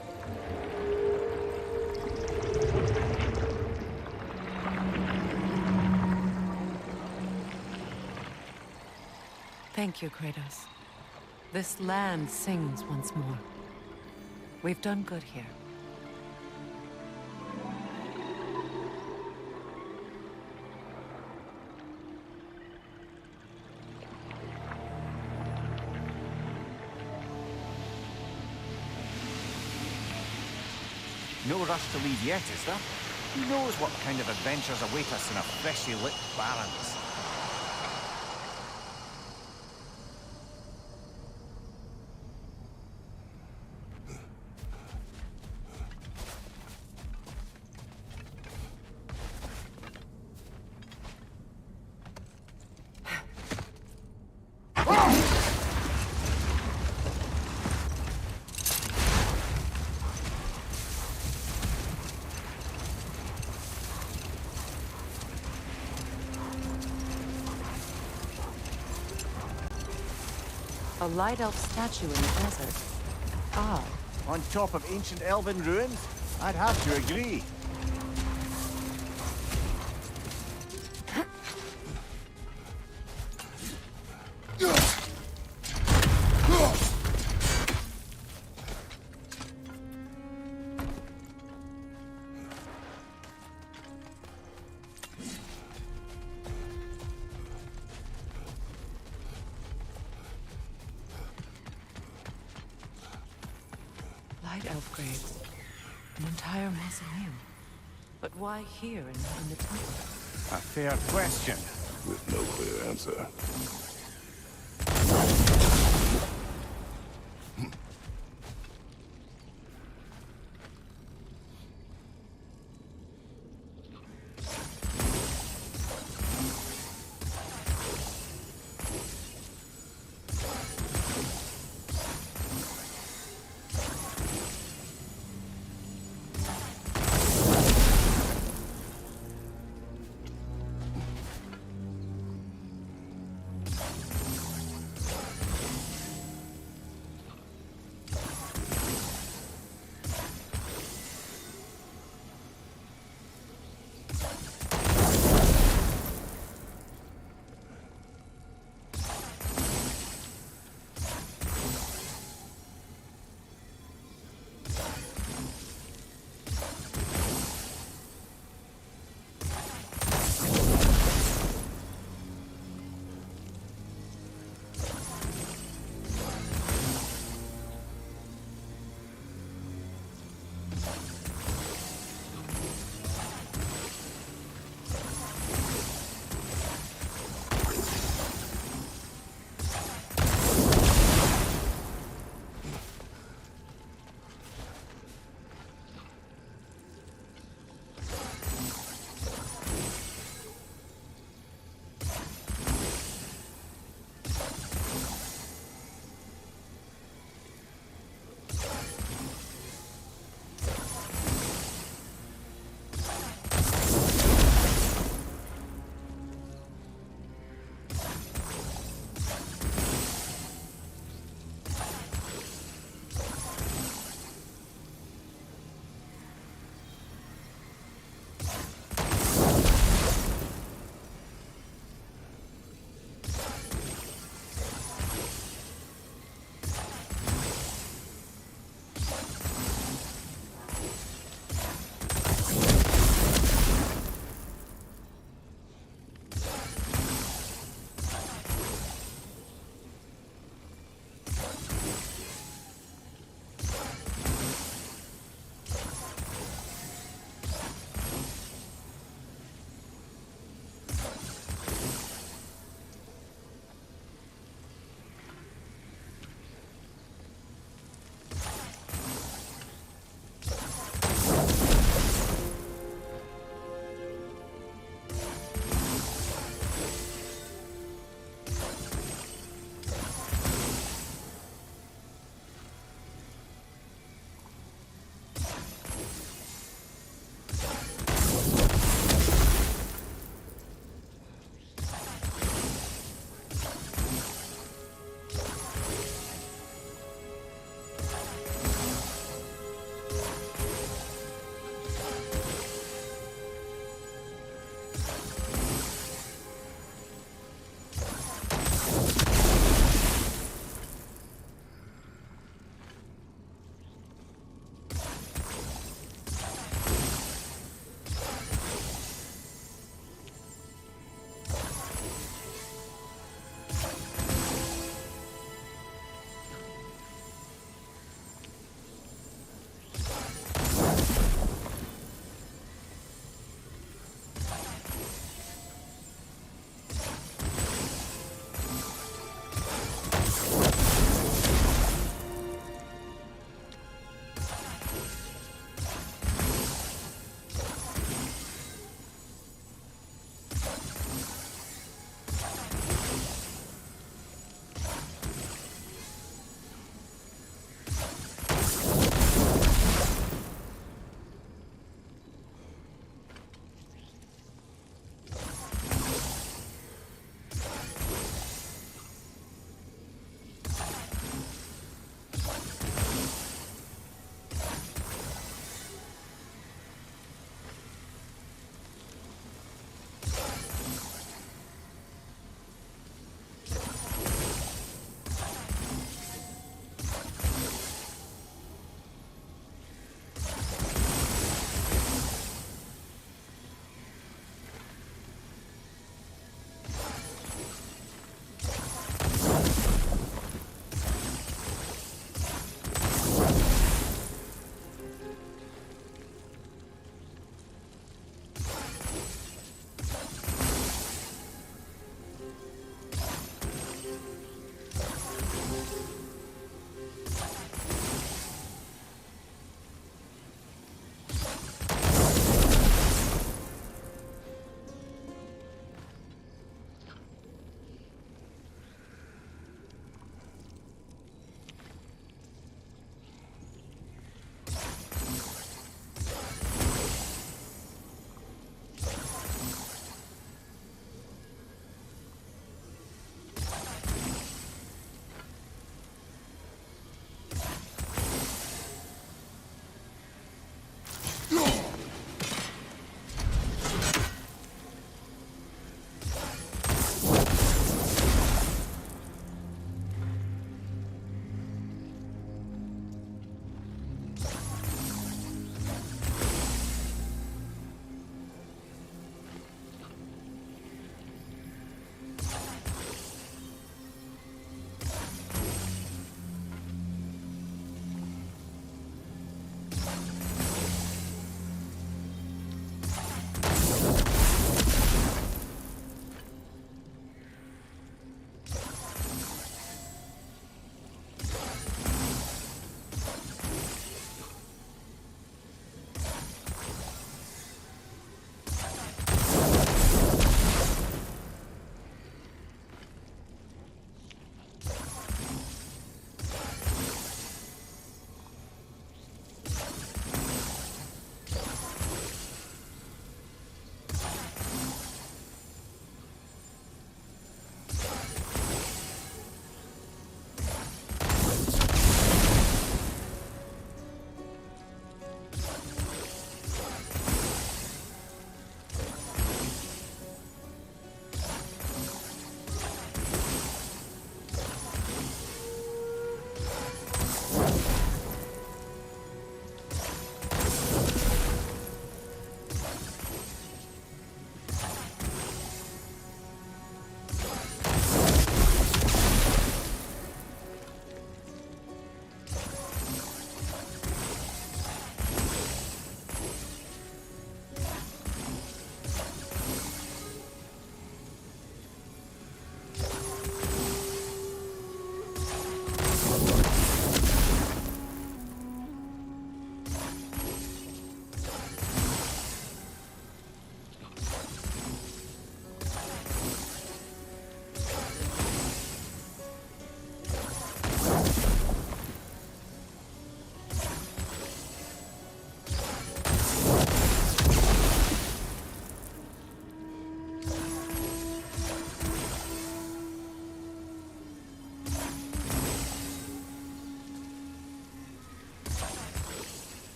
Thank you, Kratos. This land sings once more. We've done good here. No rush to leave yet, is there? Who knows what kind of adventures await us in our freshly lit barrens? A light elf statue in the desert. Odd. On top of ancient elven ruins? I'd have to agree. Light elf graves. An entire mausoleum. But why here and not in the temple? A fair question. With no clear answer.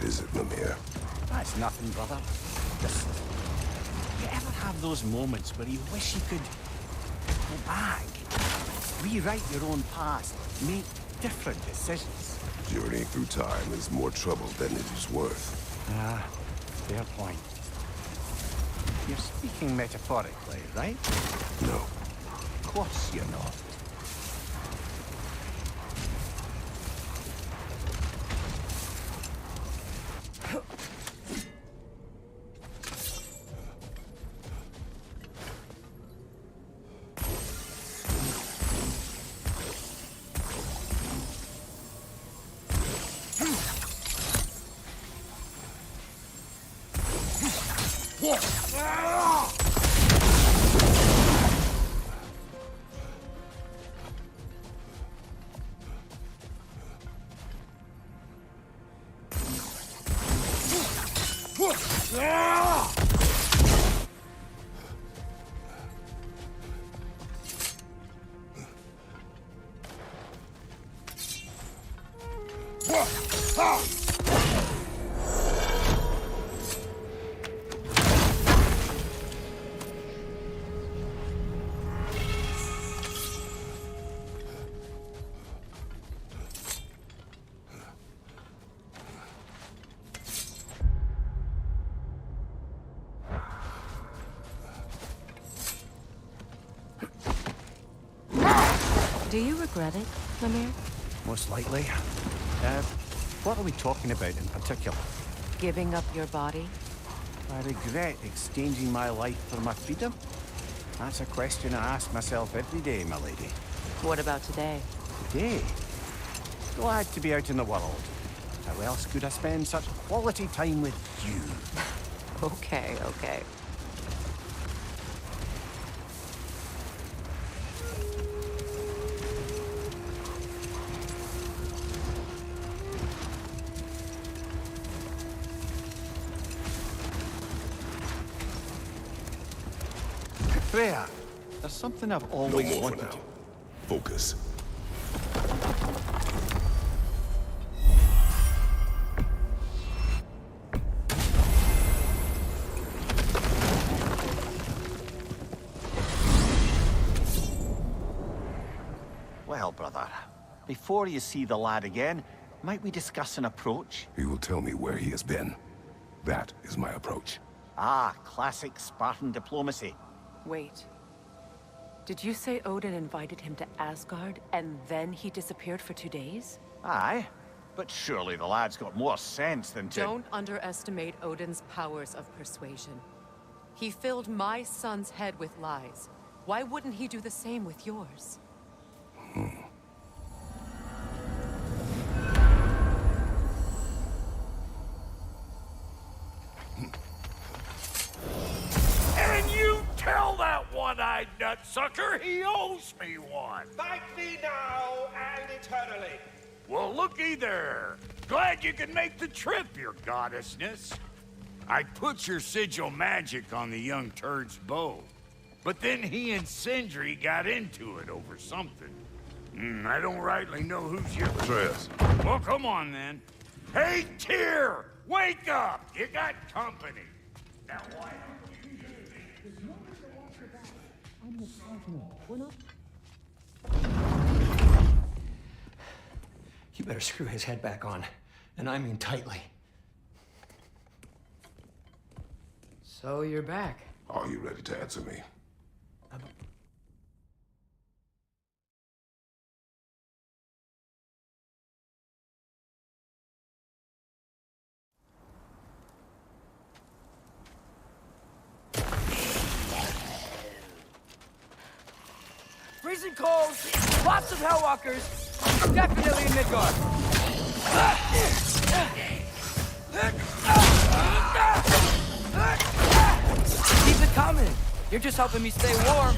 What is it, Mimir? That's nothing, brother. Just... You ever have those moments where you wish you could go back? Rewrite your own past, make different decisions. Journeying through time is more trouble than it is worth. Ah, fair point. You're speaking metaphorically, right? No. Of course you're not. Do you regret it, Mimir? Most likely. What are we talking about in particular? Giving up your body? I regret exchanging my life for my freedom? That's a question I ask myself every day, my lady. What about today? Today? Glad to be out in the world. How else could I spend such quality time with you? Okay, okay. Freya, there's something I've No always more for wanted now. to... Focus. Well, brother, before you see the lad again, might we discuss an approach? He will tell me where he has been. That is my approach. Ah, classic Spartan diplomacy. Wait. Did you say Odin invited him to Asgard, and then he disappeared for 2 days? Aye, but surely the lad's got more sense than to... Don't underestimate Odin's powers of persuasion. He filled my son's head with lies. Why wouldn't he do the same with yours? And you tell that one-eyed nutsucker he owes me one. Thank thee now and eternally. Well, looky there. Glad you can make the trip, your goddessness. I put your sigil magic on the young turd's bow. But then he and Sindri got into it over something. I don't rightly know who's your... Atreus. Well, come on, then. Hey, Tyr! Wake up! You got company. Now, why don't you... You better screw his head back on, and I mean tightly. So you're back. Are you ready to answer me? Freezing cold, lots of Hellwalkers, definitely in Midgard. Keep it coming. You're just helping me stay warm.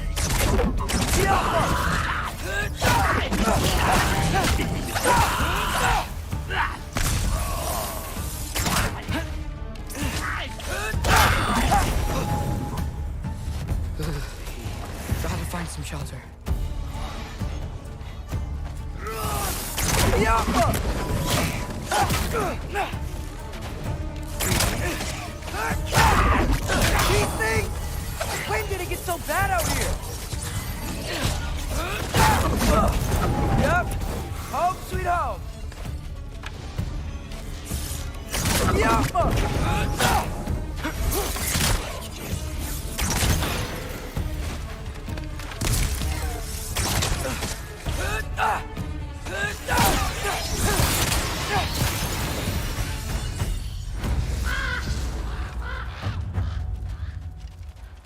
Gotta find some shelter. so bad out here? Yep. Home sweet home.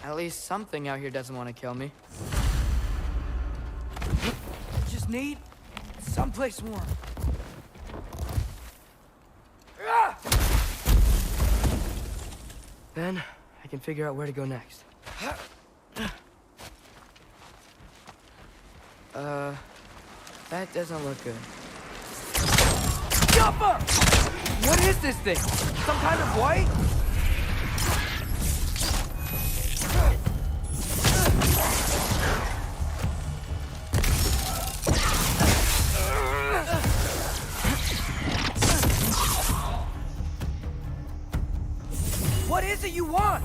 At least something out here doesn't want to kill me. Just need someplace warm. Then I can figure out where to go next. That doesn't look good. What is this thing? Some kind of white? What is it you want?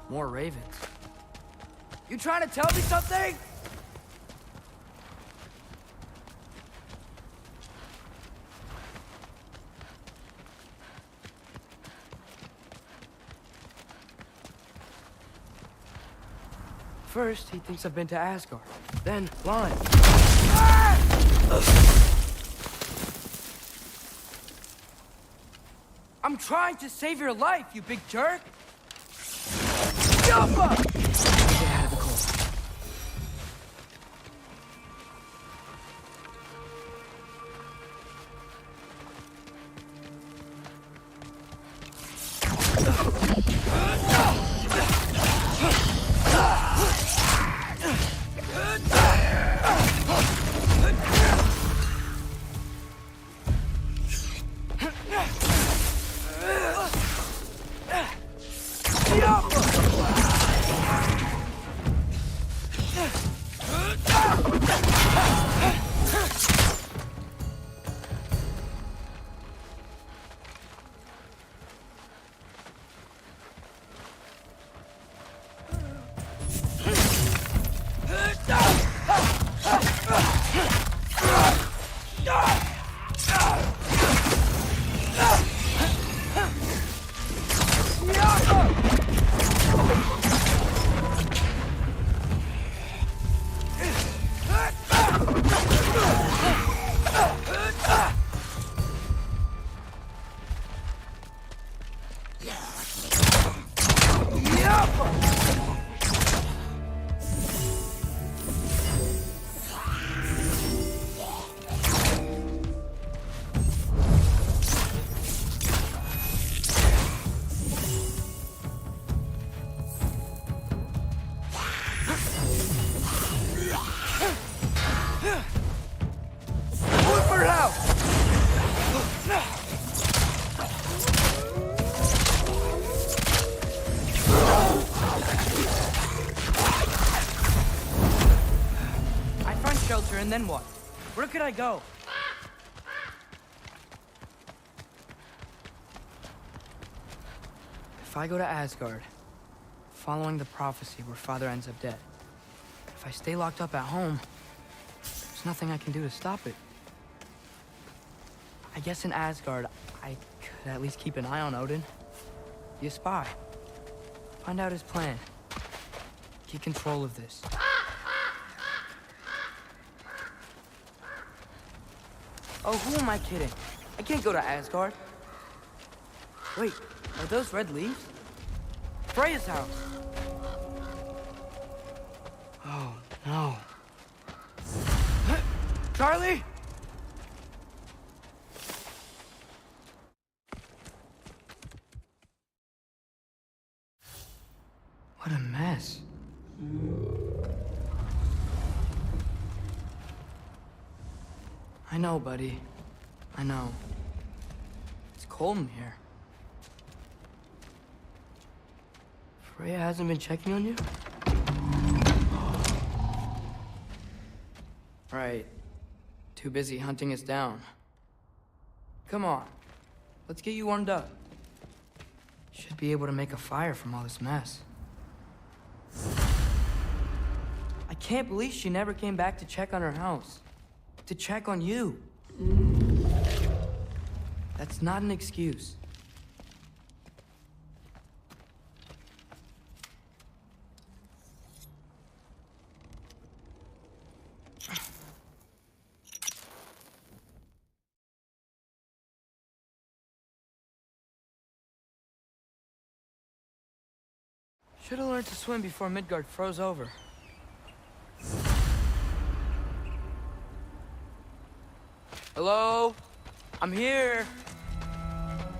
More ravens. You trying to tell me something? First, he thinks I've been to Asgard. Then, blind. I'm trying to save your life, you big jerk! Jump up! Get out of the cold. and then what? Where could I go? If I go to Asgard, following the prophecy where Father ends up dead, if I stay locked up at home, there's nothing I can do to stop it. I guess in Asgard, I could at least keep an eye on Odin. Be a spy. Find out his plan. Get control of this. Oh, who am I kidding? I can't go to Asgard. Wait, are those red leaves? Freya's house. Oh, no. Charlie? What a mess. I know, buddy. I know. It's cold in here. Freya hasn't been checking on you? Right. Too busy hunting us down. Come on. Let's get you warmed up. Should be able to make a fire from all this mess. I can't believe she never came back to check on her house. To check on you. That's not an excuse. Should have learned to swim before Midgard froze over. Hello? I'm here.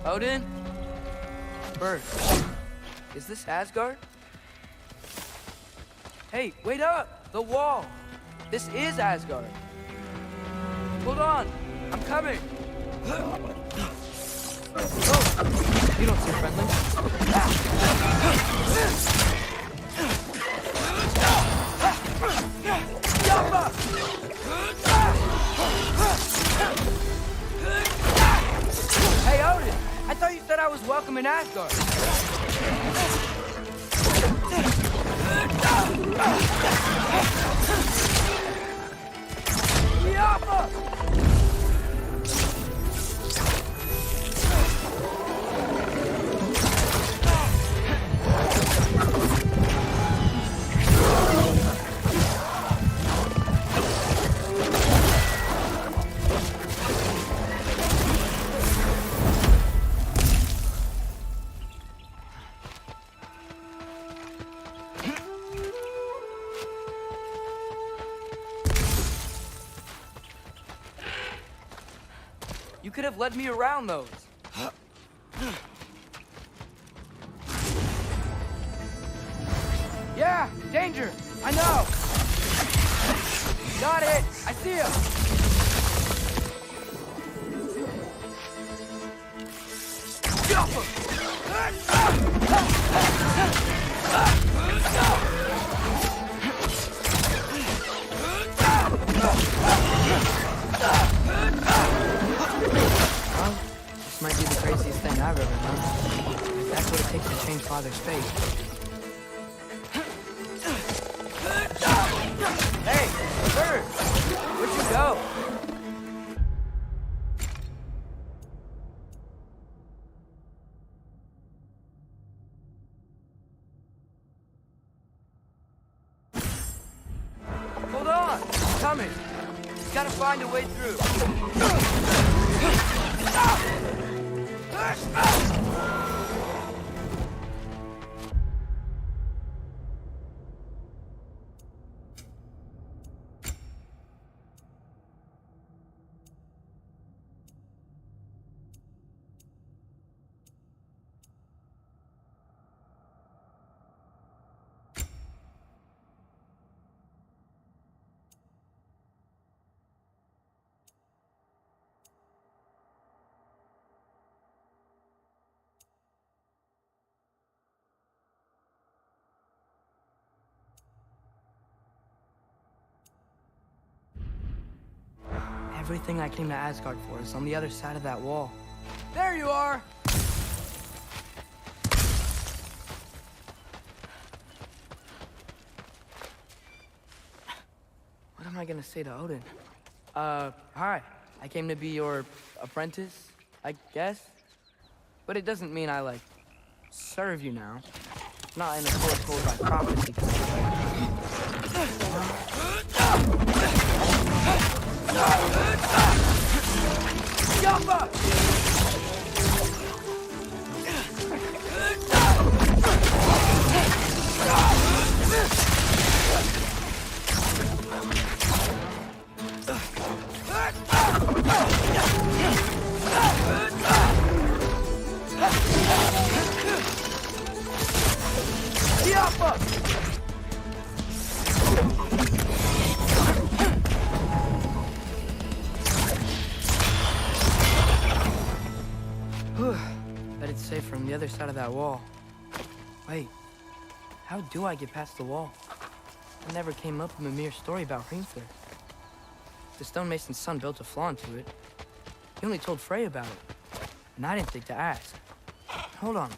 Odin? Bird. Is this Asgard? Hey, wait up! The wall! This is Asgard. Hold on! I'm coming! Oh, you don't seem friendly. Hey, Odin! I thought you said I was welcome in Asgard. You could have led me around those. Yeah, danger! I know! Got it! I see him! Well, this might be the craziest thing I've ever done. If that's what it takes to change Father's fate. Hey, bird! Where'd you go? Hold on! It's coming! Gotta find a way through. Everything I came to Asgard for is on the other side of that wall. There you are! What am I gonna say to Odin? Hi. I came to be your apprentice, I guess? But it doesn't mean I, like, serve you now. Not in a foretold by prophecy. Yappa! Bet it's safe from the other side of that wall. Wait, how do I get past the wall? I never came up with a mere story about Hrimthur. The stonemason's son built a flaw into it. He only told Frey about it, and I didn't think to ask. Hold on,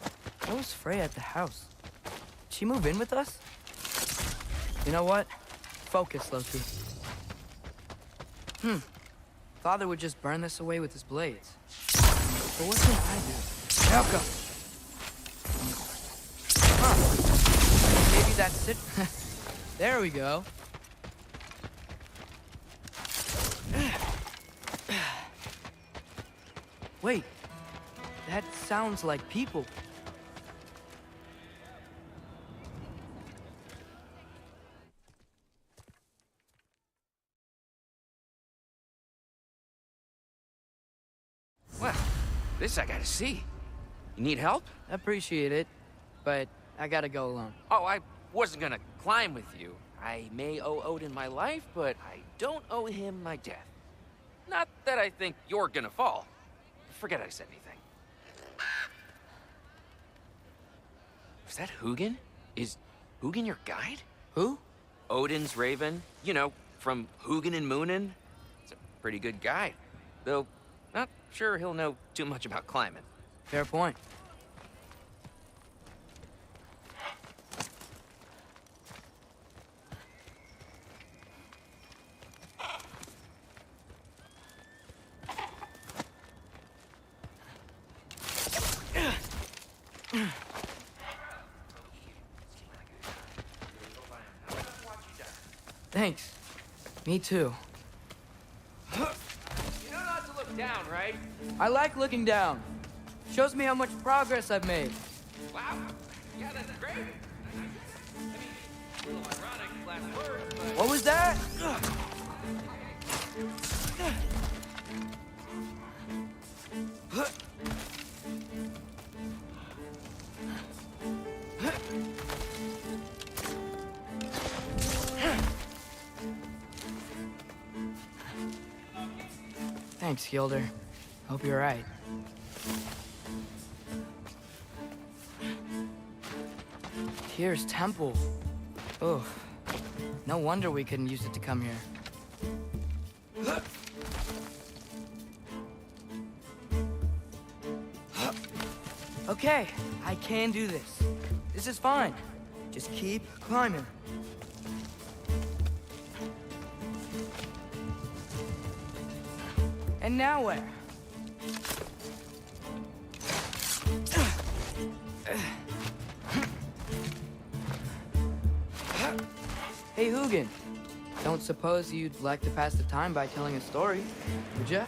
where was Frey at the house? Did she move in with us? You know what? Focus, Loki. Father would just burn this away with his blades. But what can I do? Helka! Huh. Maybe that's it. There we go. Wait, that sounds like people. Well, this I gotta see. You need help? Appreciate it, but I gotta go alone. Oh, I wasn't gonna climb with you. I may owe Odin my life, but I don't owe him my death. Not that I think you're gonna fall. Forget I said anything. Was that Hugin? Is Hugin your guide? Who? Odin's raven. You know, from Hugin and Moonin. It's a pretty good guide. Though, not sure he'll know too much about climbing. Fair point. Thanks. Me too. You know not to look down, right? I like looking down. Shows me how much progress I've made. Wow. Yeah, that's great. I mean, a little ironic last word, but... What was that? Thanks, Gilder. Hope you're right. Here's Temple. Ugh. No wonder we couldn't use it to come here. Okay, I can do this. This is fine. Just keep climbing. And now where? Hey, Hugin. Don't suppose you'd like to pass the time by telling a story, would ya?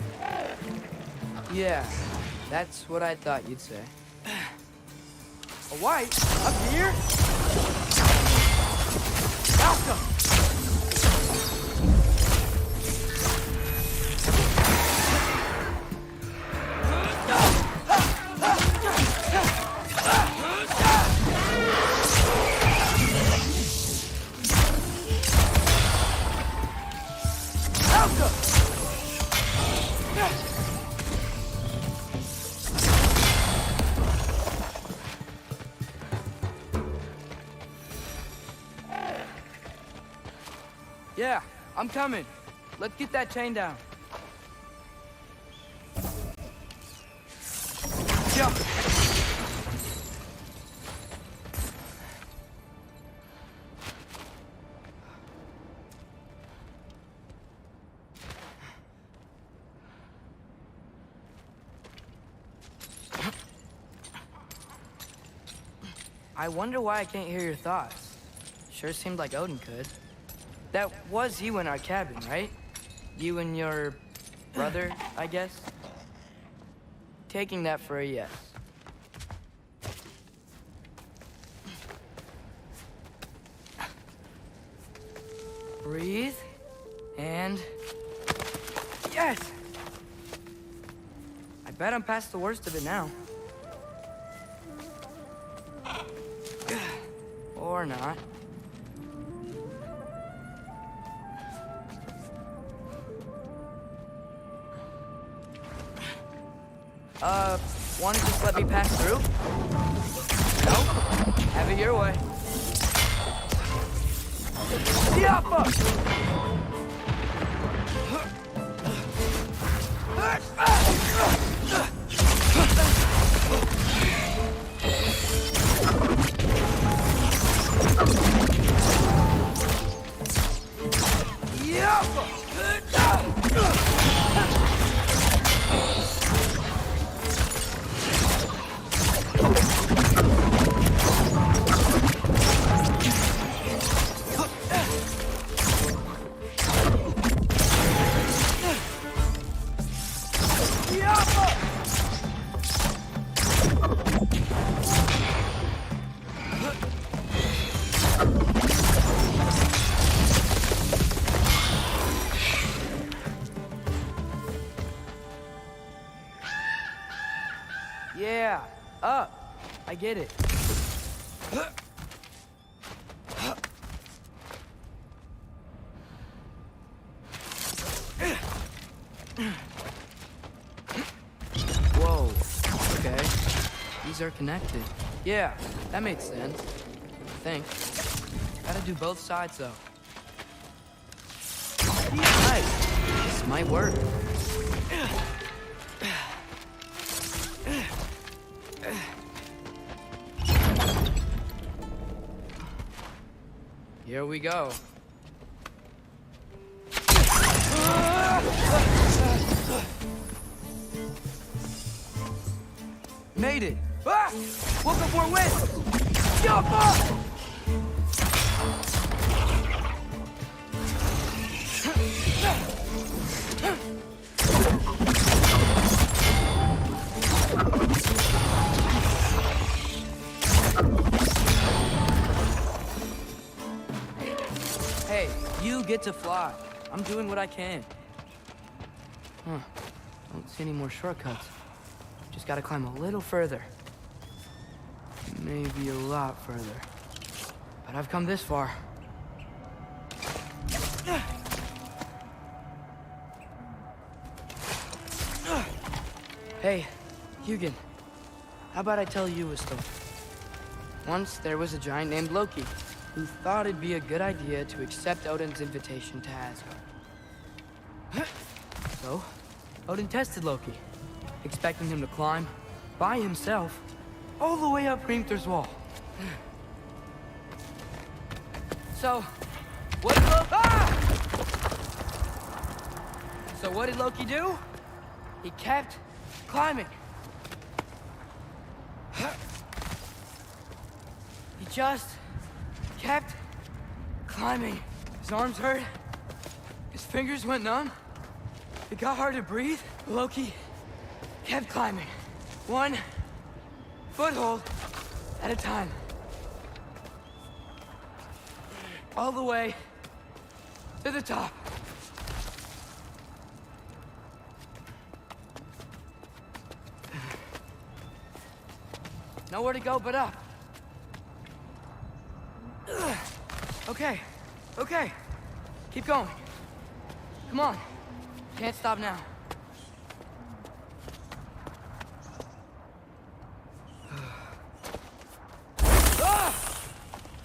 Yeah, that's what I thought you'd say. A white? Up here? Malcolm! Yeah, I'm coming. Let's get that chain down. I wonder why I can't hear your thoughts. Sure seemed like Odin could. That was you in our cabin, right? You and your brother, I guess? Taking that for a yes. Breathe. And... yes! I bet I'm past the worst of it now. Or not. Want to just let me pass through? Nope. Have it your way. Yeah, up. I get it. Whoa, okay. These are connected. Yeah, that makes sense. I think. Gotta do both sides, though. Nice. This might work. Here we go. Made it! Ah! Welcome for a win! Jump up! Hey, you get to fly. I'm doing what I can. Huh. Don't see any more shortcuts. Just gotta climb a little further. Maybe a lot further. But I've come this far. Hey, Hugin. How about I tell you a story? Once there was a giant named Loki who thought it'd be a good idea to accept Odin's invitation to Asgard. So, Odin tested Loki, expecting him to climb, by himself, all the way up Hrimthur's wall. So, what did what did Loki do? He kept climbing. He just kept climbing. His arms hurt. His fingers went numb. It got hard to breathe. Loki kept climbing. One foothold at a time. All the way to the top. Nowhere to go but up. Okay, okay. Keep going. Come on. Can't stop now.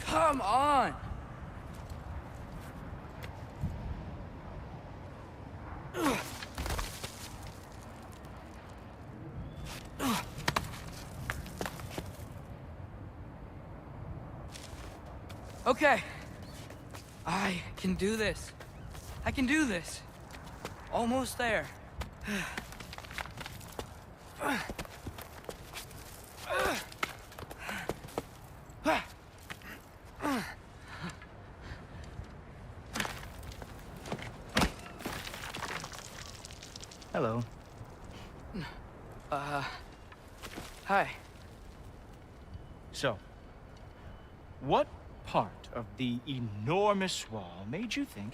Come on! Okay. I can do this. I can do this. Almost there. Hello. Hi. So, what part of the enormous wall made you think,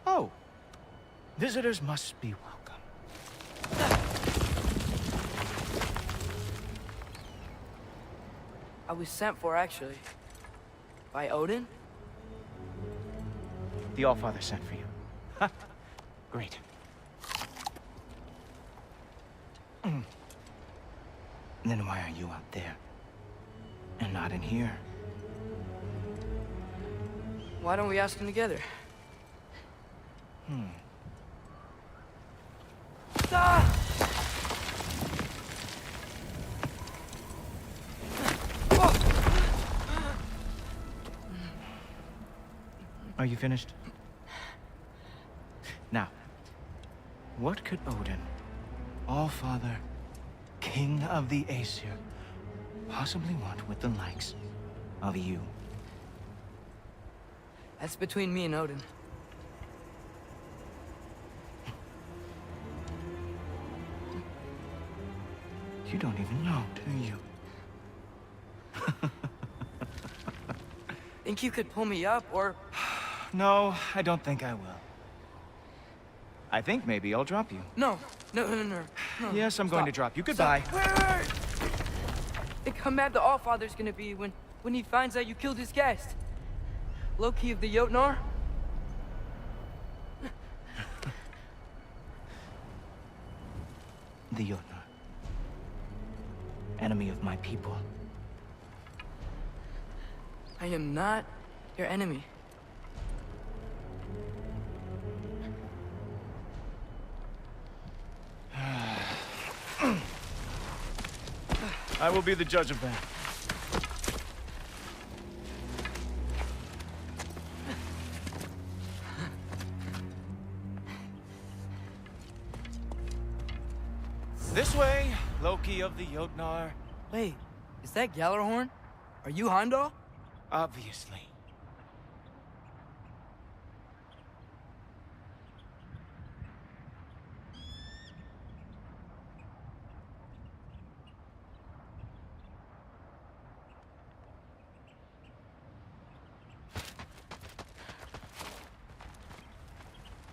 oh, visitors must be welcome? I was sent for, actually. By Odin? The Allfather sent for you. Ha! Great. Then why are you out there? And not in here? Why don't we ask him together? Ah! Are you finished? Now, what could Odin, Allfather, King of the Aesir, possibly want with the likes of you? That's between me and Odin. You don't even know, do you? Think you could pull me up, or... No, I don't think I will. I think maybe I'll drop you. No. No. Yes, I'm going to drop you. Goodbye. Wait. Think how mad the Allfather's gonna be when he finds out you killed his guest. Loki of the Jotnar? The Jotnar. Enemy of my people. I am not your enemy. I will be the judge of that. This way, Loki of the Jotnar. Wait, is that Gjallarhorn? Are you Heimdall? Obviously.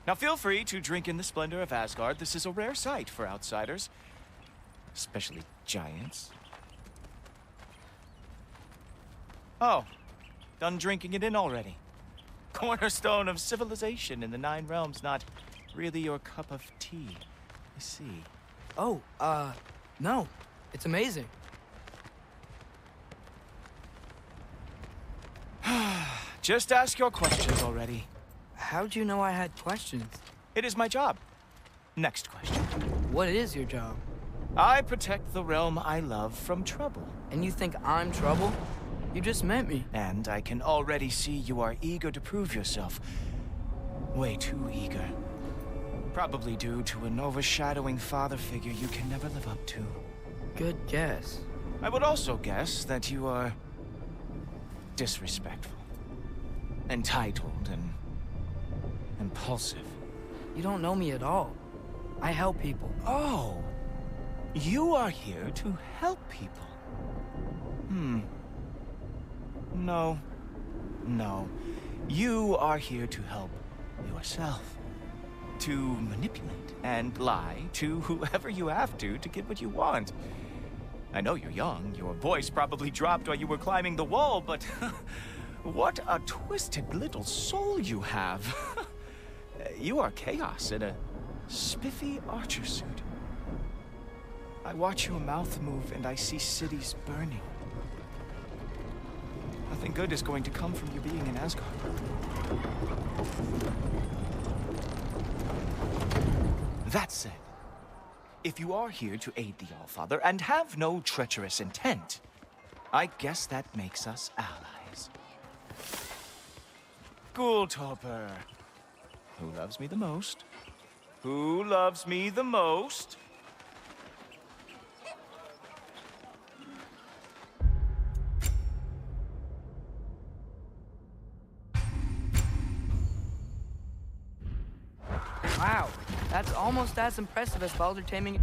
Now feel free to drink in the splendor of Asgard. This is a rare sight for outsiders. Especially giants. Oh, done drinking it in already. Cornerstone of civilization in the Nine Realms, not really your cup of tea, I see. Oh, no. It's amazing. Just ask your questions already. How'd you know I had questions? It is my job. Next question. What is your job? I protect the realm I love from trouble. And you think I'm trouble? You just met me. And I can already see you are eager to prove yourself. Way too eager. Probably due to an overshadowing father figure you can never live up to. Good guess. I would also guess that you are disrespectful, entitled, and impulsive. You don't know me at all. I help people. Oh, you are here to help people. No. You are here to help yourself. To manipulate and lie to whoever you have to get what you want. I know you're young. Your voice probably dropped while you were climbing the wall, but what a twisted little soul you have. You are chaos in a spiffy archer suit. I watch your mouth move and I see cities burning. Nothing good is going to come from you being in Asgard. That said, if you are here to aid the Allfather and have no treacherous intent, I guess that makes us allies. Ghoul Topper. Who loves me the most? Who loves me the most? Wow, that's almost as impressive as Baldur taming